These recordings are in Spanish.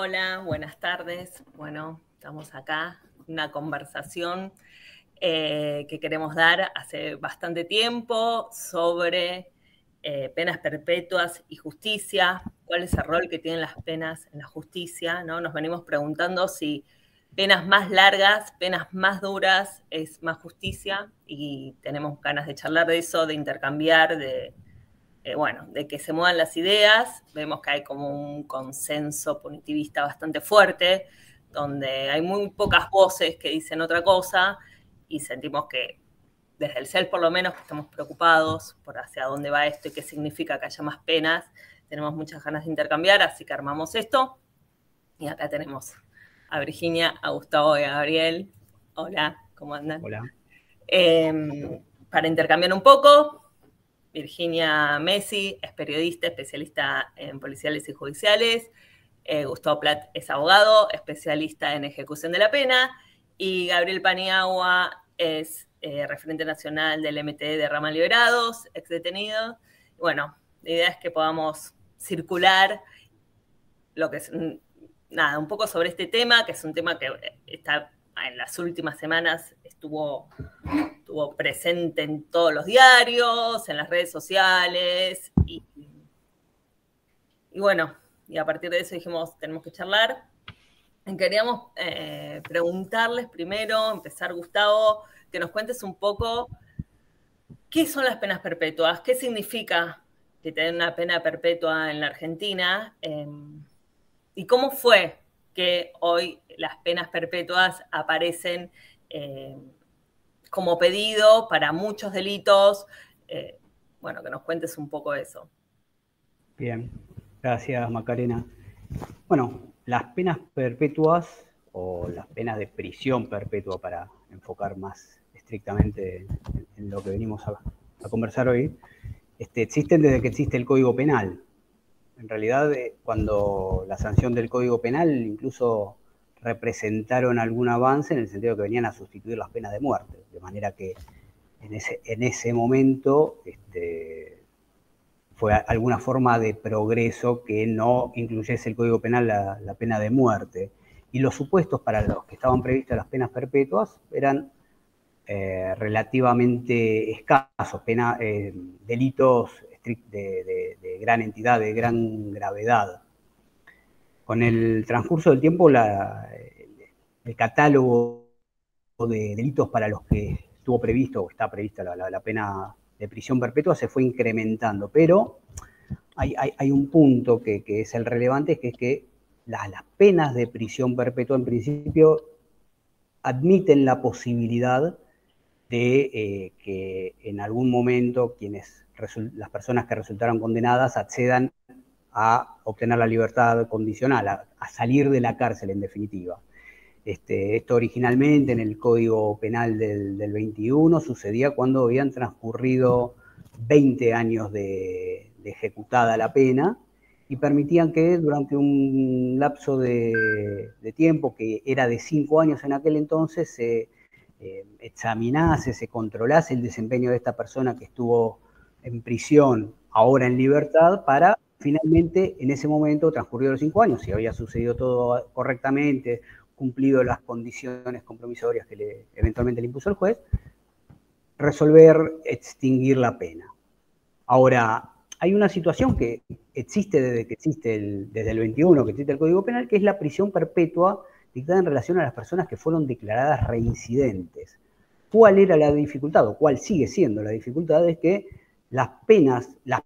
Hola, buenas tardes. Bueno, estamos acá, una conversación que queremos dar hace bastante tiempo sobre penas perpetuas y justicia, cuál es el rol que tienen las penas en la justicia, ¿no? Nos venimos preguntando si penas más largas, penas más duras es más justicia y tenemos ganas de charlar de eso, de intercambiar, de que se muevan las ideas. Vemos que hay como un consenso punitivista bastante fuerte, donde hay muy pocas voces que dicen otra cosa y sentimos que desde el CEL por lo menos que estamos preocupados por hacia dónde va esto y qué significa que haya más penas. Tenemos muchas ganas de intercambiar, así que armamos esto. Y acá tenemos a Virginia, a Gustavo y a Gabriel. Hola, ¿cómo andan? Hola. Para intercambiar un poco, Virginia Messi es periodista, especialista en policiales y judiciales. Gustavo Plat es abogado, especialista en ejecución de la pena. Y Gabriel Paniagua es referente nacional del MTD de Rama Liberados, exdetenido. Bueno, la idea es que podamos circular lo que es, nada, un poco sobre este tema, que es un tema que está en las últimas semanas estuvo presente en todos los diarios, en las redes sociales, y bueno, y a partir de eso dijimos, tenemos que charlar. Queríamos preguntarles primero, empezar Gustavo, que nos cuentes un poco qué son las penas perpetuas, qué significa que te den una pena perpetua en la Argentina, y cómo fue que hoy las penas perpetuas aparecen como pedido para muchos delitos. Bueno, que nos cuentes un poco eso. Bien, gracias Macarena. Bueno, las penas perpetuas o las penas de prisión perpetua, para enfocar más estrictamente en lo que venimos a conversar hoy, existen desde que existe el Código Penal. En realidad, cuando la sanción del Código Penal incluso representaron algún avance en el sentido que venían a sustituir las penas de muerte, de manera que en ese momento fue alguna forma de progreso que no incluyese el Código Penal la pena de muerte. Y los supuestos para los que estaban previstas las penas perpetuas eran relativamente escasos, delitos de gran entidad, de gran gravedad. Con el transcurso del tiempo, el catálogo de delitos para los que estuvo previsto o está prevista la pena de prisión perpetua se fue incrementando, pero hay un punto que es el relevante, que es que las penas de prisión perpetua en principio admiten la posibilidad de que en algún momento las personas que resultaron condenadas accedan a obtener la libertad condicional, a salir de la cárcel en definitiva. Esto originalmente en el Código Penal del 21 sucedía cuando habían transcurrido 20 años de ejecutada la pena y permitían que durante un lapso de tiempo que era de 5 años en aquel entonces se examinase, se controlase el desempeño de esta persona que estuvo en prisión, ahora en libertad, para finalmente en ese momento, transcurridos los 5 años, si había sucedido todo correctamente, cumplido las condiciones compromisorias que eventualmente le impuso el juez, resolver extinguir la pena. Ahora, hay una situación que existe desde el 21, que existe el Código Penal, que es la prisión perpetua dictada en relación a las personas que fueron declaradas reincidentes. ¿Cuál era la dificultad, o cuál sigue siendo la dificultad? Es que las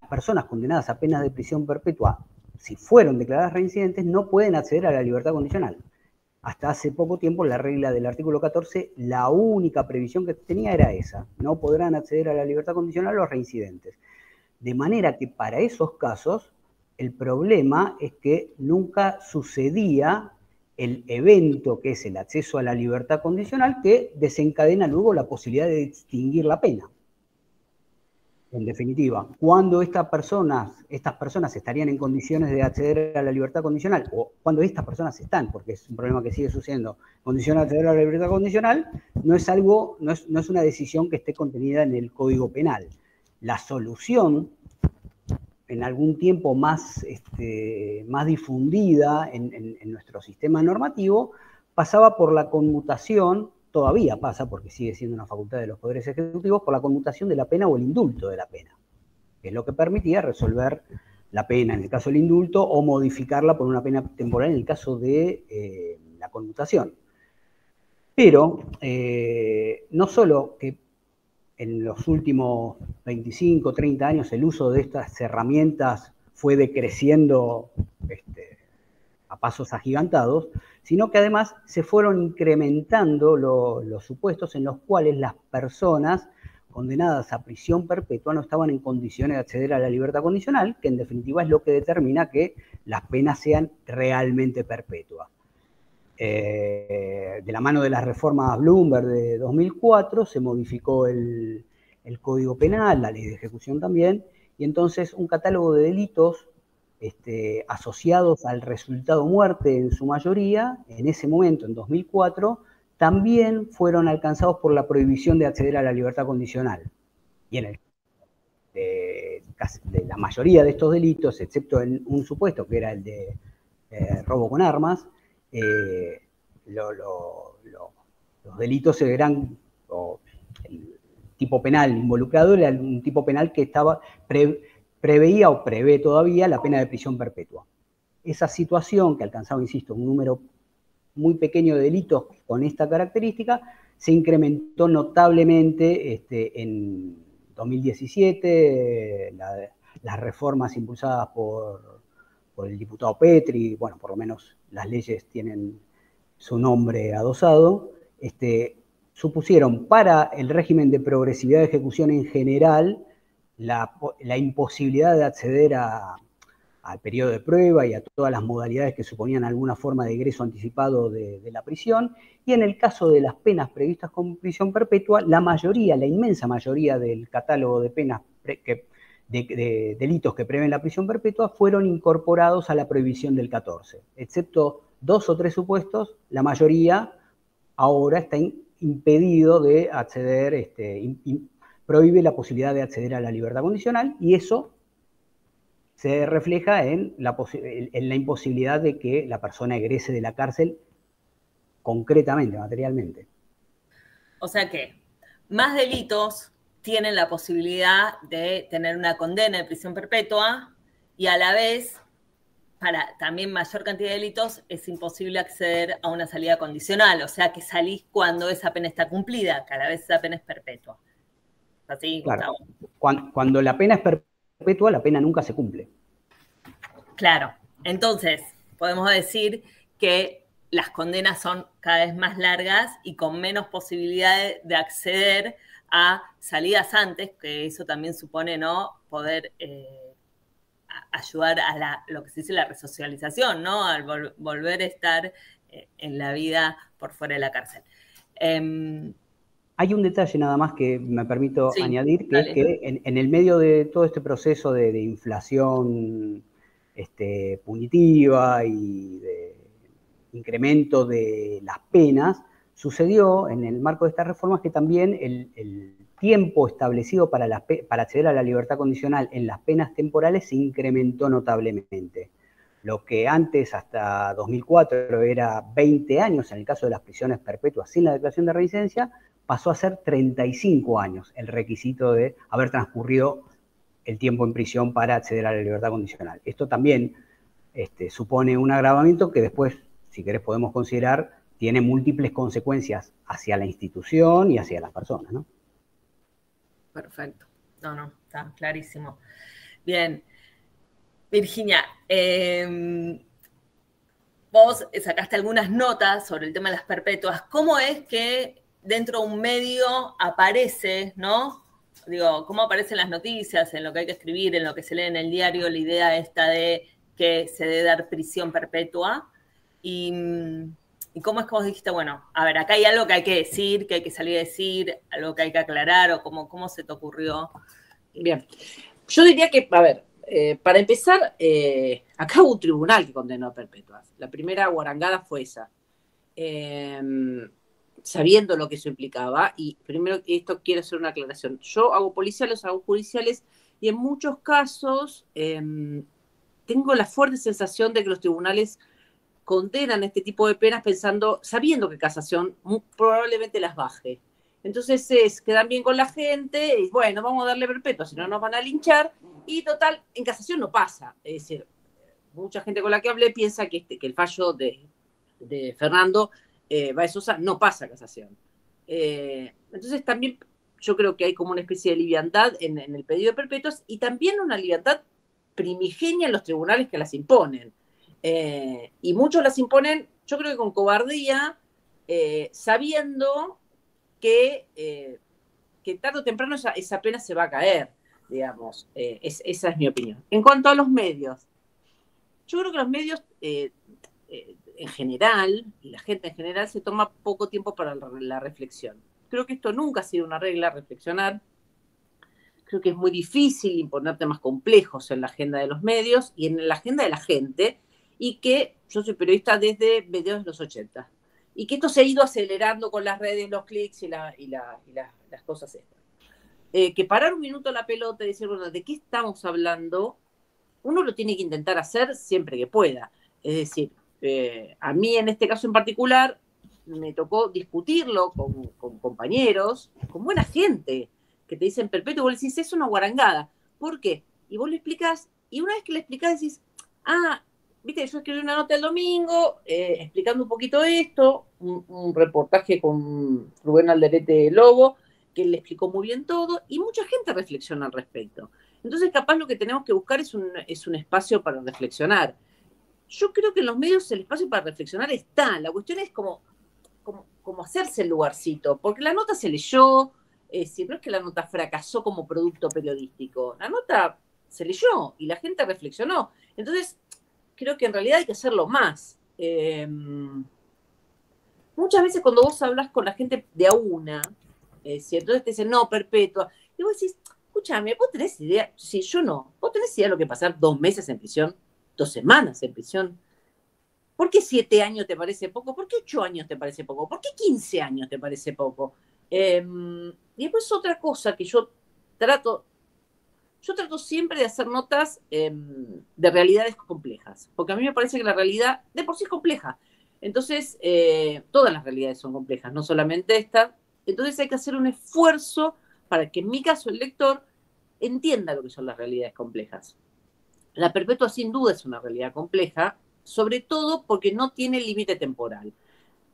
personas condenadas a penas de prisión perpetua, si fueron declaradas reincidentes, no pueden acceder a la libertad condicional. Hasta hace poco tiempo la regla del artículo 14, la única previsión que tenía era esa: no podrán acceder a la libertad condicional los reincidentes. De manera que para esos casos el problema es que nunca sucedía el evento que es el acceso a la libertad condicional, que desencadena luego la posibilidad de extinguir la pena. En definitiva, cuando estas personas estarían en condiciones de acceder a la libertad condicional, o cuando estas personas están, porque es un problema que sigue sucediendo, condiciones de acceder a la libertad condicional, no es una decisión que esté contenida en el Código Penal. La solución en algún tiempo más, más difundida en nuestro sistema normativo, pasaba por la conmutación, todavía pasa porque sigue siendo una facultad de los poderes ejecutivos, por la conmutación de la pena o el indulto de la pena, que es lo que permitía resolver la pena en el caso del indulto o modificarla por una pena temporal en el caso de la conmutación. Pero no solo que en los últimos 25, 30 años el uso de estas herramientas fue decreciendo a pasos agigantados, sino que además se fueron incrementando los supuestos en los cuales las personas condenadas a prisión perpetua no estaban en condiciones de acceder a la libertad condicional, que en definitiva es lo que determina que las penas sean realmente perpetuas. De la mano de las reformas Bloomberg de 2004 se modificó el Código Penal, la ley de ejecución también, y entonces un catálogo de delitos asociados al resultado muerte en su mayoría, en ese momento, en 2004, también fueron alcanzados por la prohibición de acceder a la libertad condicional. Y en el de la mayoría de estos delitos, excepto en un supuesto que era el de robo con armas, los delitos eran, o el tipo penal involucrado era un tipo penal que preveía o prevé todavía la pena de prisión perpetua. Esa situación que alcanzaba, insisto, un número muy pequeño de delitos con esta característica, se incrementó notablemente en 2017, las reformas impulsadas por el diputado Petri, bueno, por lo menos las leyes tienen su nombre adosado, supusieron para el régimen de progresividad de ejecución en general la imposibilidad de acceder al periodo de prueba y a todas las modalidades que suponían alguna forma de egreso anticipado de la prisión, y en el caso de las penas previstas con prisión perpetua, la inmensa mayoría del catálogo de penas de delitos que prevén la prisión perpetua fueron incorporados a la prohibición del 14. Excepto 2 o 3 supuestos, la mayoría ahora está impedido de acceder, prohíbe la posibilidad de acceder a la libertad condicional, y eso se refleja en la imposibilidad de que la persona egrese de la cárcel concretamente, materialmente. O sea que más delitos tienen la posibilidad de tener una condena de prisión perpetua y a la vez, para también mayor cantidad de delitos, es imposible acceder a una salida condicional. O sea que salís cuando esa pena está cumplida, que a la vez esa pena es perpetua. ¿Así, claro, Gustavo? Cuando la pena es perpetua, la pena nunca se cumple. Claro. Entonces, podemos decir que las condenas son cada vez más largas y con menos posibilidades de acceder a salidas antes, que eso también supone, ¿no?, poder ayudar a lo que se dice la resocialización, ¿no?, al volver a estar en la vida por fuera de la cárcel. Hay un detalle nada más que me permito añadir, que dale. es que en el medio de todo este proceso de inflación punitiva y de incremento de las penas, sucedió en el marco de estas reformas que también el tiempo establecido para acceder a la libertad condicional en las penas temporales se incrementó notablemente. Lo que antes, hasta 2004, era 20 años en el caso de las prisiones perpetuas sin la declaración de reincidencia, pasó a ser 35 años el requisito de haber transcurrido el tiempo en prisión para acceder a la libertad condicional. Esto también supone un agravamiento que después, si querés, podemos considerar, tiene múltiples consecuencias hacia la institución y hacia las personas, ¿no? Perfecto. No, está clarísimo. Bien. Virginia, vos sacaste algunas notas sobre el tema de las perpetuas. ¿Cómo es que dentro de un medio aparece, ¿no? Digo, ¿cómo aparecen las noticias, en lo que hay que escribir, en lo que se lee en el diario, la idea esta de que se debe dar prisión perpetua? ¿Y cómo es que vos dijiste, bueno, a ver, acá hay algo que hay que decir, que hay que salir a decir, algo que hay que aclarar, o cómo se te ocurrió? Bien, yo diría que, a ver, para empezar, acá hubo un tribunal que condenó a perpetuas. La primera guarangada fue esa. Sabiendo lo que eso implicaba, y primero esto quiero hacer una aclaración. Yo hago policiales, hago judiciales, Y en muchos casos tengo la fuerte sensación de que los tribunales condenan este tipo de penas sabiendo que casación probablemente las baje. Entonces quedan bien con la gente y bueno, vamos a darle perpetua, si no nos van a linchar. Y total, en casación no pasa. Es decir, mucha gente con la que hablé piensa que el fallo de Fernando Báez Sosa no pasa a casación. Entonces también yo creo que hay como una especie de liviandad en el pedido de perpetuas y también una liviandad primigenia en los tribunales que las imponen. Y muchos las imponen, yo creo que con cobardía, sabiendo que tarde o temprano esa pena se va a caer, digamos. Esa es mi opinión. En cuanto a los medios, yo creo que los medios en general, y la gente en general, se toma poco tiempo para la reflexión. Creo que esto nunca ha sido una regla, reflexionar. Creo que es muy difícil imponer temas complejos en la agenda de los medios y en la agenda de la gente, y que yo soy periodista desde mediados de los 80, y que esto se ha ido acelerando con las redes, los clics y las cosas estas. Que parar un minuto la pelota y decir, bueno, ¿de qué estamos hablando? Uno lo tiene que intentar hacer siempre que pueda. Es decir, a mí en este caso en particular me tocó discutirlo con compañeros, con buena gente, que te dicen perpetuo, y vos le decís, es una guarangada. ¿Por qué? Y vos le explicás, y una vez que le explicás decís, viste, yo escribí una nota el domingo explicando un poquito esto, un reportaje con Rubén Alderete Lobo, que le explicó muy bien todo, y mucha gente reflexiona al respecto. Entonces, capaz lo que tenemos que buscar es un espacio para reflexionar. Yo creo que en los medios el espacio para reflexionar está. La cuestión es como hacerse el lugarcito, porque la nota se leyó, si no es que la nota fracasó como producto periodístico, la nota se leyó y la gente reflexionó. Entonces, creo que en realidad hay que hacerlo más. Muchas veces cuando vos hablas con la gente de a una, entonces te dicen, no, perpetua, y vos decís, escúchame, vos tenés idea, si yo no, vos tenés idea de lo que pasar 2 meses en prisión, 2 semanas en prisión. ¿Por qué 7 años te parece poco? ¿Por qué 8 años te parece poco? ¿Por qué 15 años te parece poco? Y después otra cosa que yo trato siempre de hacer notas de realidades complejas, porque a mí me parece que la realidad de por sí es compleja. Entonces, todas las realidades son complejas, no solamente esta. Entonces hay que hacer un esfuerzo para que en mi caso el lector entienda lo que son las realidades complejas. La perpetua sin duda es una realidad compleja, sobre todo porque no tiene límite temporal.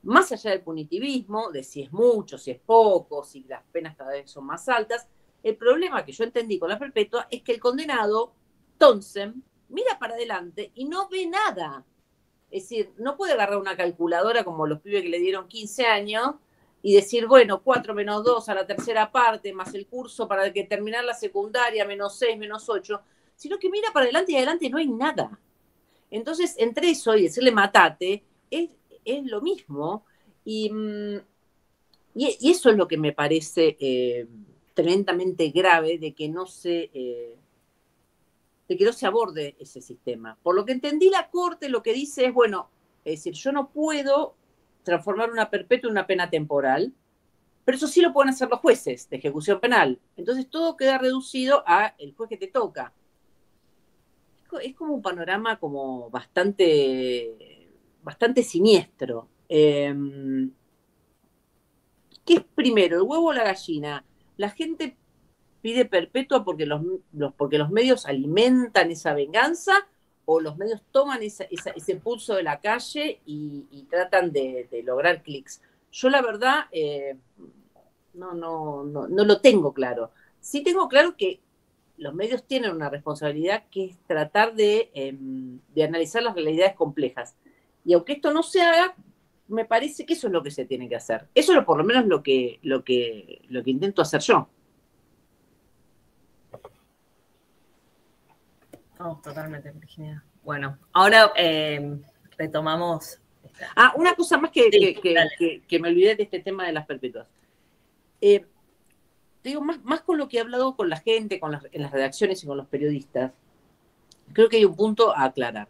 Más allá del punitivismo, de si es mucho, si es poco, si las penas cada vez son más altas, el problema que yo entendí con la perpetua es que el condenado, Thompson, mira para adelante y no ve nada. Es decir, no puede agarrar una calculadora como los pibes que le dieron 15 años y decir, bueno, 4 menos 2 a la tercera parte, más el curso para que terminar la secundaria, menos 6, menos 8, sino que mira para adelante y adelante no hay nada. Entonces, entre eso y decirle matate, es lo mismo. Y eso es lo que me parece tremendamente grave de que no se aborde ese sistema. Por lo que entendí, la Corte lo que dice es, bueno, es decir, yo no puedo transformar una perpetua en una pena temporal, pero eso sí lo pueden hacer los jueces de ejecución penal. Entonces todo queda reducido a el juez que te toca. Es como un panorama como bastante siniestro. ¿Qué es primero, el huevo o la gallina? La gente pide perpetua porque los medios alimentan esa venganza, o los medios toman ese pulso de la calle y tratan de lograr clics. Yo la verdad no lo tengo claro. Sí tengo claro que los medios tienen una responsabilidad que es tratar de analizar las realidades complejas. Y aunque esto no se haga, me parece que eso es lo que se tiene que hacer. Eso es por lo menos lo que intento hacer yo. No, totalmente, Virginia. Bueno, ahora retomamos. Una cosa más que me olvidé de este tema de las perpetuas. Digo, más con lo que he hablado con la gente, en las redacciones y con los periodistas, creo que hay un punto a aclarar.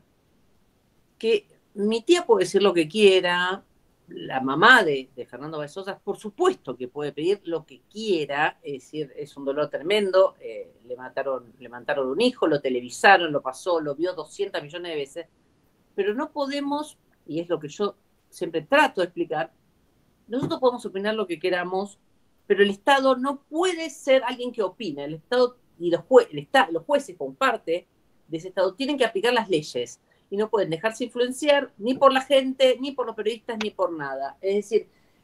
Que mi tía puede decir lo que quiera, la mamá de Fernando Báez Sosa, por supuesto que puede pedir lo que quiera, es decir, es un dolor tremendo, le mataron un hijo, lo televisaron, lo pasó, lo vio 200 millones de veces, pero no podemos, y es lo que yo siempre trato de explicar, nosotros podemos opinar lo que queramos, pero el Estado no puede ser alguien que opina. El Estado y los jueces, como parte de ese Estado, tienen que aplicar las leyes y no pueden dejarse influenciar ni por la gente, ni por los periodistas, ni por nada. Es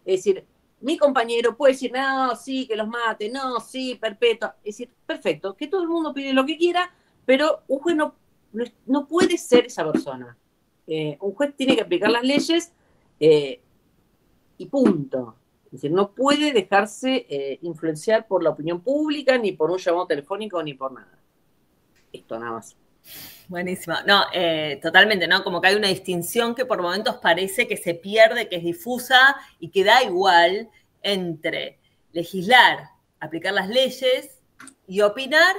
decir, mi compañero puede decir, no, sí, que los mate, no, sí, perpetua. Es decir, perfecto, que todo el mundo pide lo que quiera, pero un juez no puede ser esa persona. Un juez tiene que aplicar las leyes y punto. Es decir, no puede dejarse influenciar por la opinión pública, ni por un llamado telefónico, ni por nada. Esto nada más. Buenísimo. No, totalmente, ¿no? Como que hay una distinción que por momentos parece que se pierde, que es difusa y que da igual entre legislar, aplicar las leyes y opinar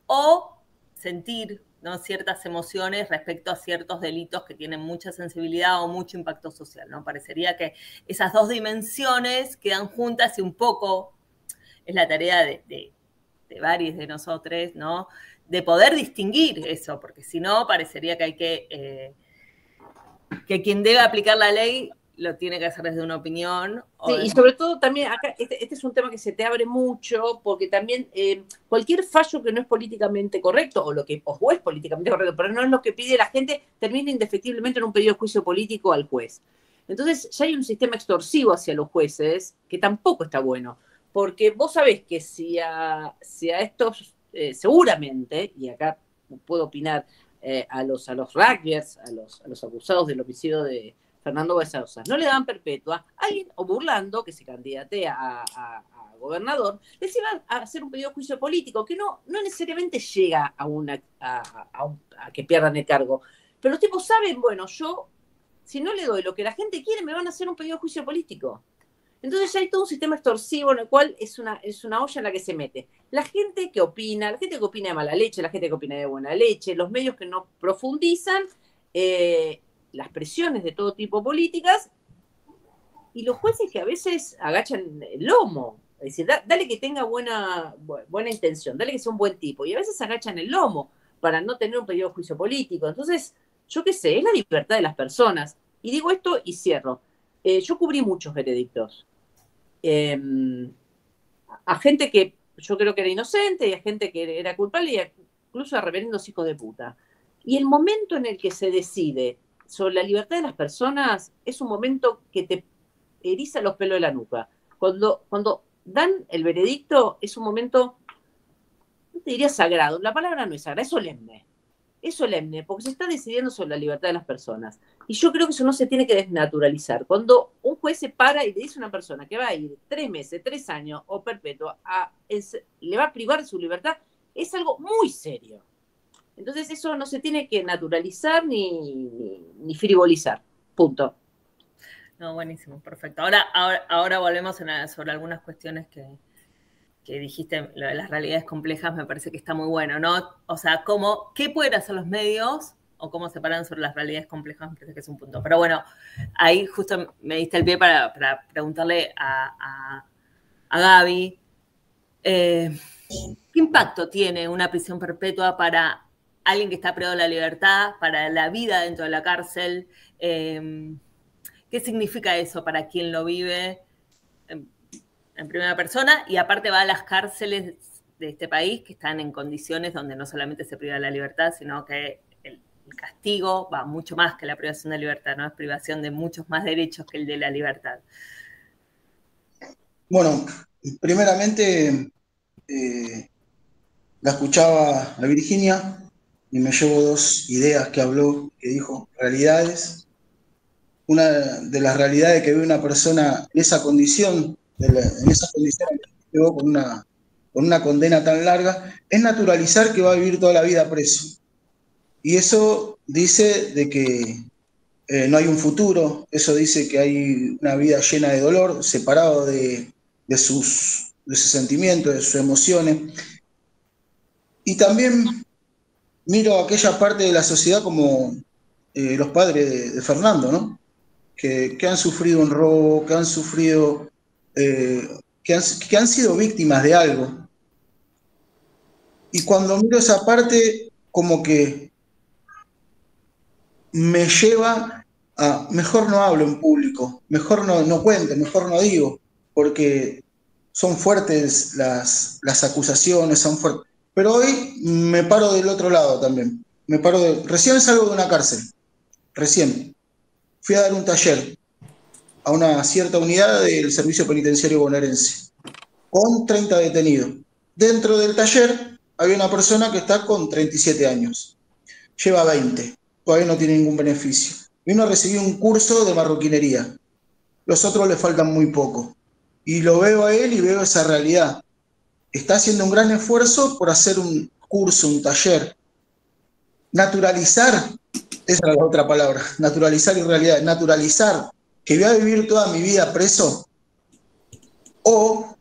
o sentir, ¿no?, ciertas emociones respecto a ciertos delitos que tienen mucha sensibilidad o mucho impacto social, ¿no? Parecería que esas dos dimensiones quedan juntas y un poco es la tarea de varios de nosotros, ¿no?, de poder distinguir eso, porque si no, parecería que hay que quien debe aplicar la ley lo tiene que hacer desde una opinión. Sí, y sobre todo también acá, este es un tema que se te abre mucho, porque también cualquier fallo que no es políticamente correcto, o es políticamente correcto, pero no es lo que pide la gente, termina indefectiblemente en un pedido de juicio político al juez. Entonces ya hay un sistema extorsivo hacia los jueces que tampoco está bueno, porque vos sabés que si a estos, seguramente, y acá puedo opinar, a los rugbyers, a los acusados del homicidio de Fernando Báez Sosa, no le dan perpetua, alguien, o Burlando, que se candidate a gobernador, les iba a hacer un pedido de juicio político, que no necesariamente llega a que pierdan el cargo. Pero los tipos saben, bueno, yo, si no le doy lo que la gente quiere, me van a hacer un pedido de juicio político. Entonces ya hay todo un sistema extorsivo en el cual es una olla en la que se mete. La gente que opina de mala leche, la gente que opina de buena leche, los medios que no profundizan, las presiones de todo tipo políticas, y los jueces que a veces agachan el lomo. Es decir, dale que tenga buena intención, dale que sea un buen tipo, y a veces agachan el lomo para no tener un pedido de juicio político. Entonces, yo qué sé, es la libertad de las personas. Y digo esto y cierro. Yo cubrí muchos veredictos. A gente que yo creo que era inocente, y a gente que era culpable, y incluso a reverendos hijos de puta. Y el momento en el que se decide sobre la libertad de las personas es un momento que te eriza los pelos de la nuca. Cuando dan el veredicto es un momento, no te diría sagrado, la palabra no es sagrada, es solemne. Es solemne, porque se está decidiendo sobre la libertad de las personas. Y yo creo que eso no se tiene que desnaturalizar. Cuando un juez se para y le dice a una persona que va a ir 3 meses, 3 años o perpetuo, le va a privar de su libertad, es algo muy serio. Entonces eso no se tiene que naturalizar ni frivolizar. Punto. No, buenísimo, perfecto. Ahora volvemos sobre algunas cuestiones que dijiste, lo de las realidades complejas, me parece que está muy bueno, ¿no? O sea, ¿qué pueden hacer los medios o cómo se paran sobre las realidades complejas? Me parece que es un punto. Pero bueno, ahí justo me diste el pie para preguntarle a Gaby, ¿qué impacto tiene una prisión perpetua para alguien que está privado de la libertad, para la vida dentro de la cárcel? ¿Qué significa eso para quien lo vive en primera persona? Y aparte va a las cárceles de este país que están en condiciones donde no solamente se priva de la libertad, sino que el castigo va mucho más que la privación de libertad, ¿no? Es privación de muchos más derechos que el de la libertad. Bueno, primeramente la escuchaba a Virginia y me llevo 2 ideas que habló, que dijo, realidades. Una de las realidades que vive una persona en esa condición, en esa condición que llegó con una condena tan larga, es naturalizar que va a vivir toda la vida preso. Y eso dice de que no hay un futuro, eso dice que hay una vida llena de dolor, separado de sus sentimientos, de sus emociones. Y también miro aquella parte de la sociedad como los padres de Fernando, ¿no? que han sufrido un robo, que han sufrido, que han sido víctimas de algo. Y cuando miro esa parte, como que me lleva a, mejor no hablo en público, mejor no cuento, mejor no digo, porque son fuertes las acusaciones, son fuertes. Pero hoy me paro del otro lado también. Recién salgo de una cárcel, recién. Fui a dar un taller a una cierta unidad del Servicio Penitenciario Bonaerense, con 30 detenidos. Dentro del taller había una persona que está con 37 años, lleva 20, todavía no tiene ningún beneficio. Vino a recibir un curso de marroquinería, los otros le faltan muy poco. Y lo veo a él y veo esa realidad. Está haciendo un gran esfuerzo por hacer un curso, un taller. Naturalizar, esa es la otra palabra, naturalizar irrealidad, naturalizar que voy a vivir toda mi vida preso, o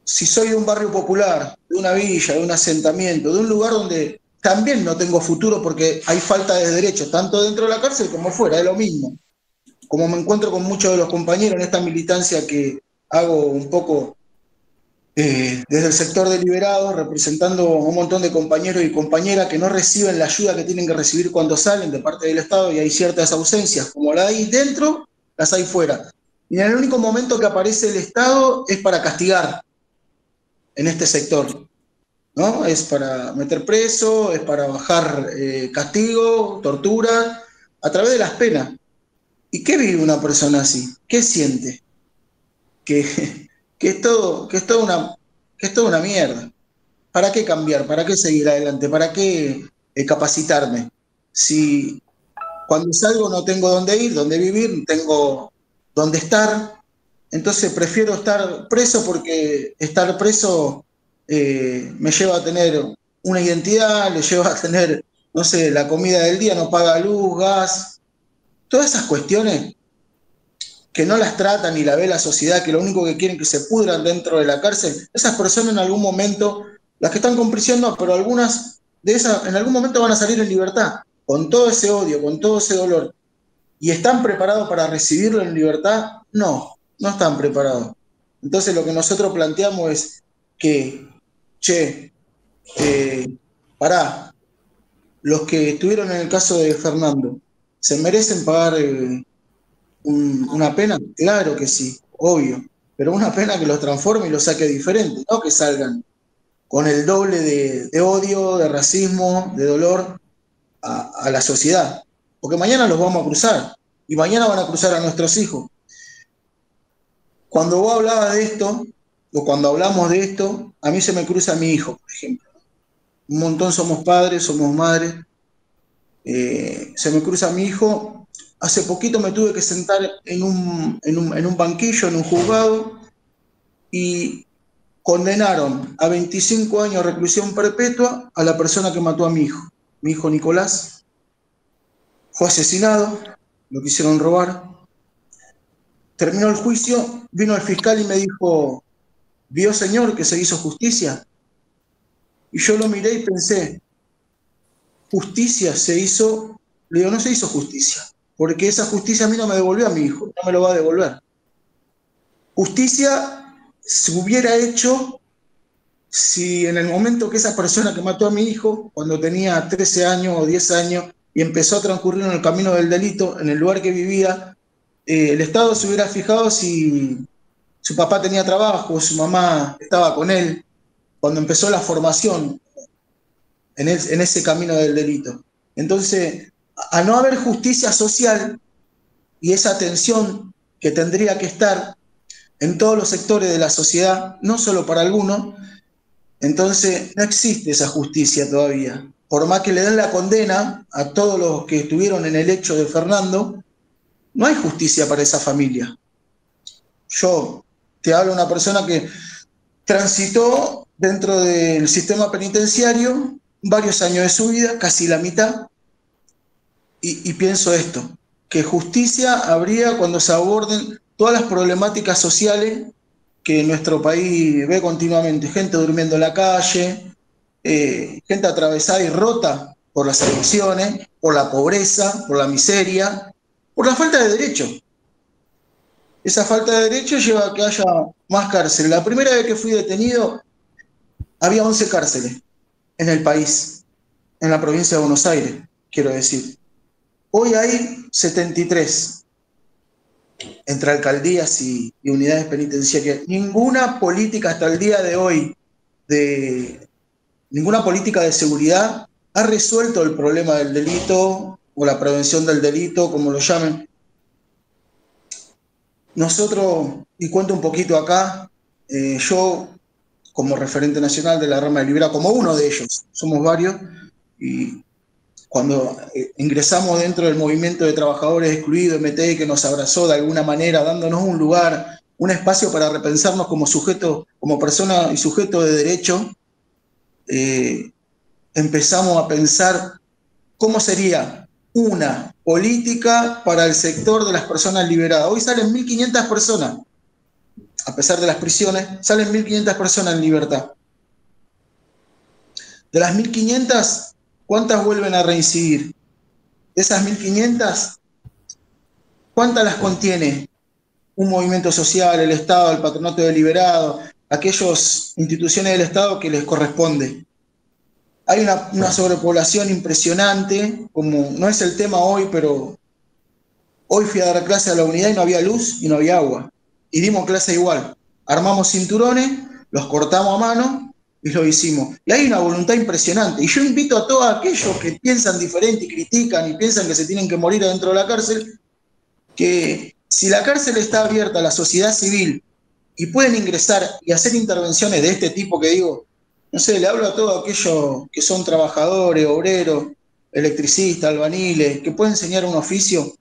si soy de un barrio popular, de una villa, de un asentamiento, de un lugar donde también no tengo futuro porque hay falta de derechos, tanto dentro de la cárcel como fuera, es lo mismo. Como me encuentro con muchos de los compañeros en esta militancia que hago un poco desde el sector deliberado, representando a un montón de compañeros y compañeras que no reciben la ayuda que tienen que recibir cuando salen de parte del Estado, y hay ciertas ausencias, como la hay dentro, las hay fuera. Y en el único momento que aparece el Estado es para castigar en este sector, ¿no? Es para meter preso, es para bajar castigo, tortura, a través de las penas. ¿Y qué vive una persona así? ¿Qué siente? Que es toda una mierda. ¿Para qué cambiar? ¿Para qué seguir adelante? ¿Para qué capacitarme? Si cuando salgo no tengo dónde ir, dónde vivir, no tengo dónde estar, entonces prefiero estar preso, porque estar preso me lleva a tener una identidad, le lleva a tener, no sé, la comida del día, no paga luz, gas, todas esas cuestiones que no las tratan ni la ve la sociedad, que lo único que quieren es que se pudran dentro de la cárcel. Esas personas en algún momento, las que están con prisión no, pero algunas de esas en algún momento van a salir en libertad, con todo ese odio, con todo ese dolor. ¿Y están preparados para recibirlo en libertad? No, no están preparados. Entonces lo que nosotros planteamos es que, pará, los que estuvieron en el caso de Fernando, ¿se merecen pagar una pena? Claro que sí, obvio, pero una pena que los transforme y los saque diferentes, no que salgan con el doble de odio, de racismo, de dolor a la sociedad, porque mañana los vamos a cruzar, y mañana van a cruzar a nuestros hijos. Cuando vos hablabas de esto, o cuando hablamos de esto, a mí se me cruza mi hijo, por ejemplo. Un montón somos padres, somos madres, se me cruza mi hijo. Hace poquito me tuve que sentar en un banquillo, en un juzgado, y condenaron a 25 años de reclusión perpetua a la persona que mató a mi hijo. Mi hijo Nicolás fue asesinado, lo quisieron robar. Terminó el juicio, vino el fiscal y me dijo: ¿vio, señor, que se hizo justicia? Y yo lo miré y pensé, ¿justicia se hizo? Le digo, no se hizo justicia, porque esa justicia a mí no me devolvió a mi hijo, no me lo va a devolver. Justicia se hubiera hecho si en el momento que esa persona que mató a mi hijo, cuando tenía 13 años o 10 años, y empezó a transcurrir en el camino del delito, en el lugar que vivía, el Estado se hubiera fijado si su papá tenía trabajo, su mamá estaba con él, cuando empezó la formación en ese camino del delito. Entonces, a no haber justicia social y esa atención que tendría que estar en todos los sectores de la sociedad, no solo para algunos, entonces no existe esa justicia todavía. Por más que le den la condena a todos los que estuvieron en el hecho de Fernando, no hay justicia para esa familia. Yo te hablo de una persona que transitó dentro del sistema penitenciario varios años de su vida, casi la mitad, y pienso esto, que justicia habría cuando se aborden todas las problemáticas sociales que nuestro país ve continuamente: gente durmiendo en la calle, gente atravesada y rota por las adicciones, por la pobreza, por la miseria, Por la falta de derecho. Esa falta de derecho lleva a que haya más cárceles. La primera vez que fui detenido, había 11 cárceles en el país, en la provincia de Buenos Aires, quiero decir. Hoy hay 73 entre alcaldías y unidades penitenciarias. Ninguna política hasta el día de hoy, ninguna política de seguridad ha resuelto el problema del delito o la prevención del delito, como lo llamen. Nosotros, y cuento un poquito acá, yo como referente nacional de la rama de Libera, como uno de ellos, somos varios, y cuando ingresamos dentro del movimiento de trabajadores excluidos, MTI, que nos abrazó de alguna manera, dándonos un lugar, un espacio para repensarnos como sujeto, como persona y sujeto de derecho, empezamos a pensar cómo sería una política para el sector de las personas liberadas. Hoy salen 1.500 personas, a pesar de las prisiones, salen 1.500 personas en libertad. De las 1.500, ¿cuántas vuelven a reincidir? De esas 1.500, ¿cuántas las contiene un movimiento social, el Estado, el patronato deliberado, aquellas instituciones del Estado que les corresponde? Hay una sobrepoblación impresionante, como no es el tema hoy, pero hoy fui a dar clase a la unidad y no había luz y no había agua. Y dimos clase igual. Armamos cinturones, los cortamos a mano y lo hicimos. Y hay una voluntad impresionante. Y yo invito a todos aquellos que piensan diferente y critican y piensan que se tienen que morir adentro de la cárcel, que si la cárcel está abierta a la sociedad civil y pueden ingresar y hacer intervenciones de este tipo que digo, no sé, le hablo a todos aquellos que son trabajadores, obreros, electricistas, albañiles, que pueden enseñar un oficio.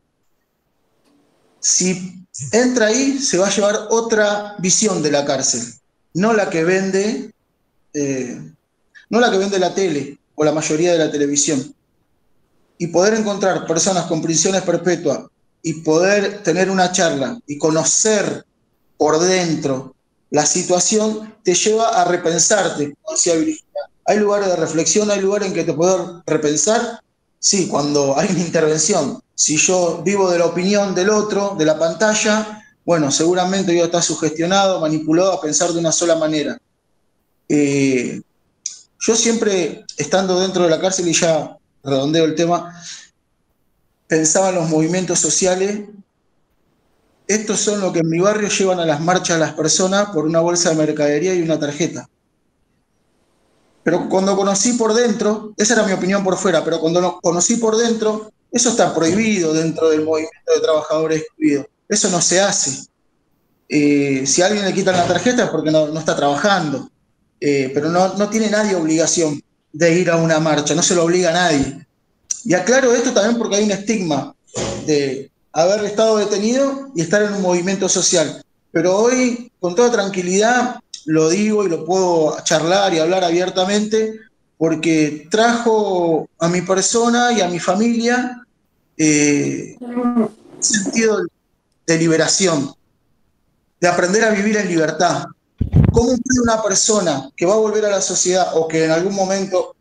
Si entra ahí, se va a llevar otra visión de la cárcel, no la que vende, no la que vende la tele o la mayoría de la televisión. Y poder encontrar personas con prisiones perpetuas y poder tener una charla y conocer por dentro la situación, te lleva a repensarte, como decía Virginia. Hay lugares de reflexión, hay lugares en que te puedes repensar, sí, cuando hay una intervención. Si yo vivo de la opinión del otro, de la pantalla, bueno, seguramente yo estar sugestionado, manipulado a pensar de una sola manera. Yo siempre, estando dentro de la cárcel, y ya redondeo el tema, pensaba en los movimientos sociales. Estos son lo que en mi barrio llevan a las marchas a las personas por una bolsa de mercadería y una tarjeta. Pero cuando conocí por dentro, esa era mi opinión por fuera, pero cuando lo conocí por dentro, eso está prohibido dentro del movimiento de trabajadores excluidos. Eso no se hace. Si a alguien le quitan la tarjeta es porque no está trabajando. Pero no tiene nadie obligación de ir a una marcha, no se lo obliga a nadie. Y aclaro esto también porque hay un estigma de haber estado detenido y estar en un movimiento social. Pero hoy, con toda tranquilidad, lo digo y lo puedo charlar y hablar abiertamente, porque trajo a mi persona y a mi familia un sentido de liberación, de aprender a vivir en libertad. ¿Cómo puede una persona que va a volver a la sociedad o que en algún momento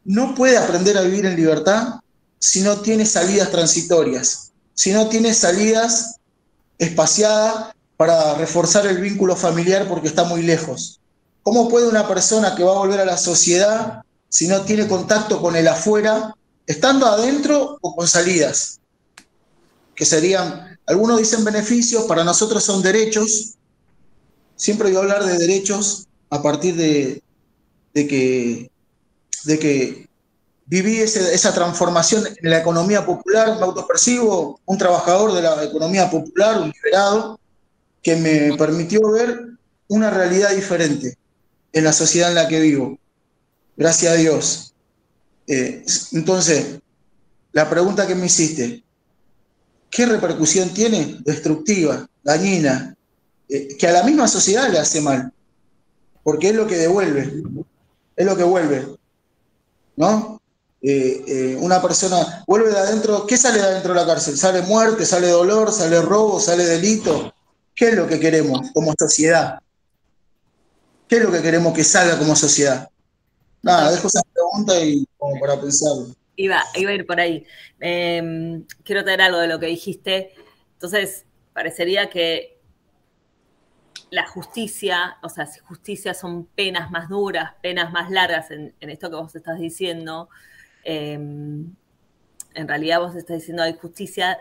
no puede aprender a vivir en libertad si no tiene salidas transitorias, si no tiene salidas espaciadas para reforzar el vínculo familiar porque está muy lejos? ¿Cómo puede una persona que va a volver a la sociedad si no tiene contacto con el afuera, estando adentro o con salidas? Que serían, algunos dicen beneficios, para nosotros son derechos. Siempre voy a hablar de derechos a partir de que viví esa transformación en la economía popular. Me autopercibo un trabajador de la economía popular, un liberado, que me permitió ver una realidad diferente en la sociedad en la que vivo. Gracias a Dios. Entonces, la pregunta que me hiciste, ¿qué repercusión tiene? Destructiva, dañina, que a la misma sociedad le hace mal, porque es lo que devuelve, es lo que vuelve, ¿no? Una persona vuelve de adentro. ¿Qué sale de adentro de la cárcel? ¿Sale muerte, sale dolor, sale robo, sale delito? ¿Qué es lo que queremos como sociedad? ¿Qué es lo que queremos que salga como sociedad? Nada, dejo esa pregunta y como para pensarlo. Iba a ir por ahí. Quiero traer algo de lo que dijiste. Entonces, parecería que la justicia, o sea, si justicia son penas más duras, penas más largas en esto que vos estás diciendo, en realidad vos estás diciendo hay justicia,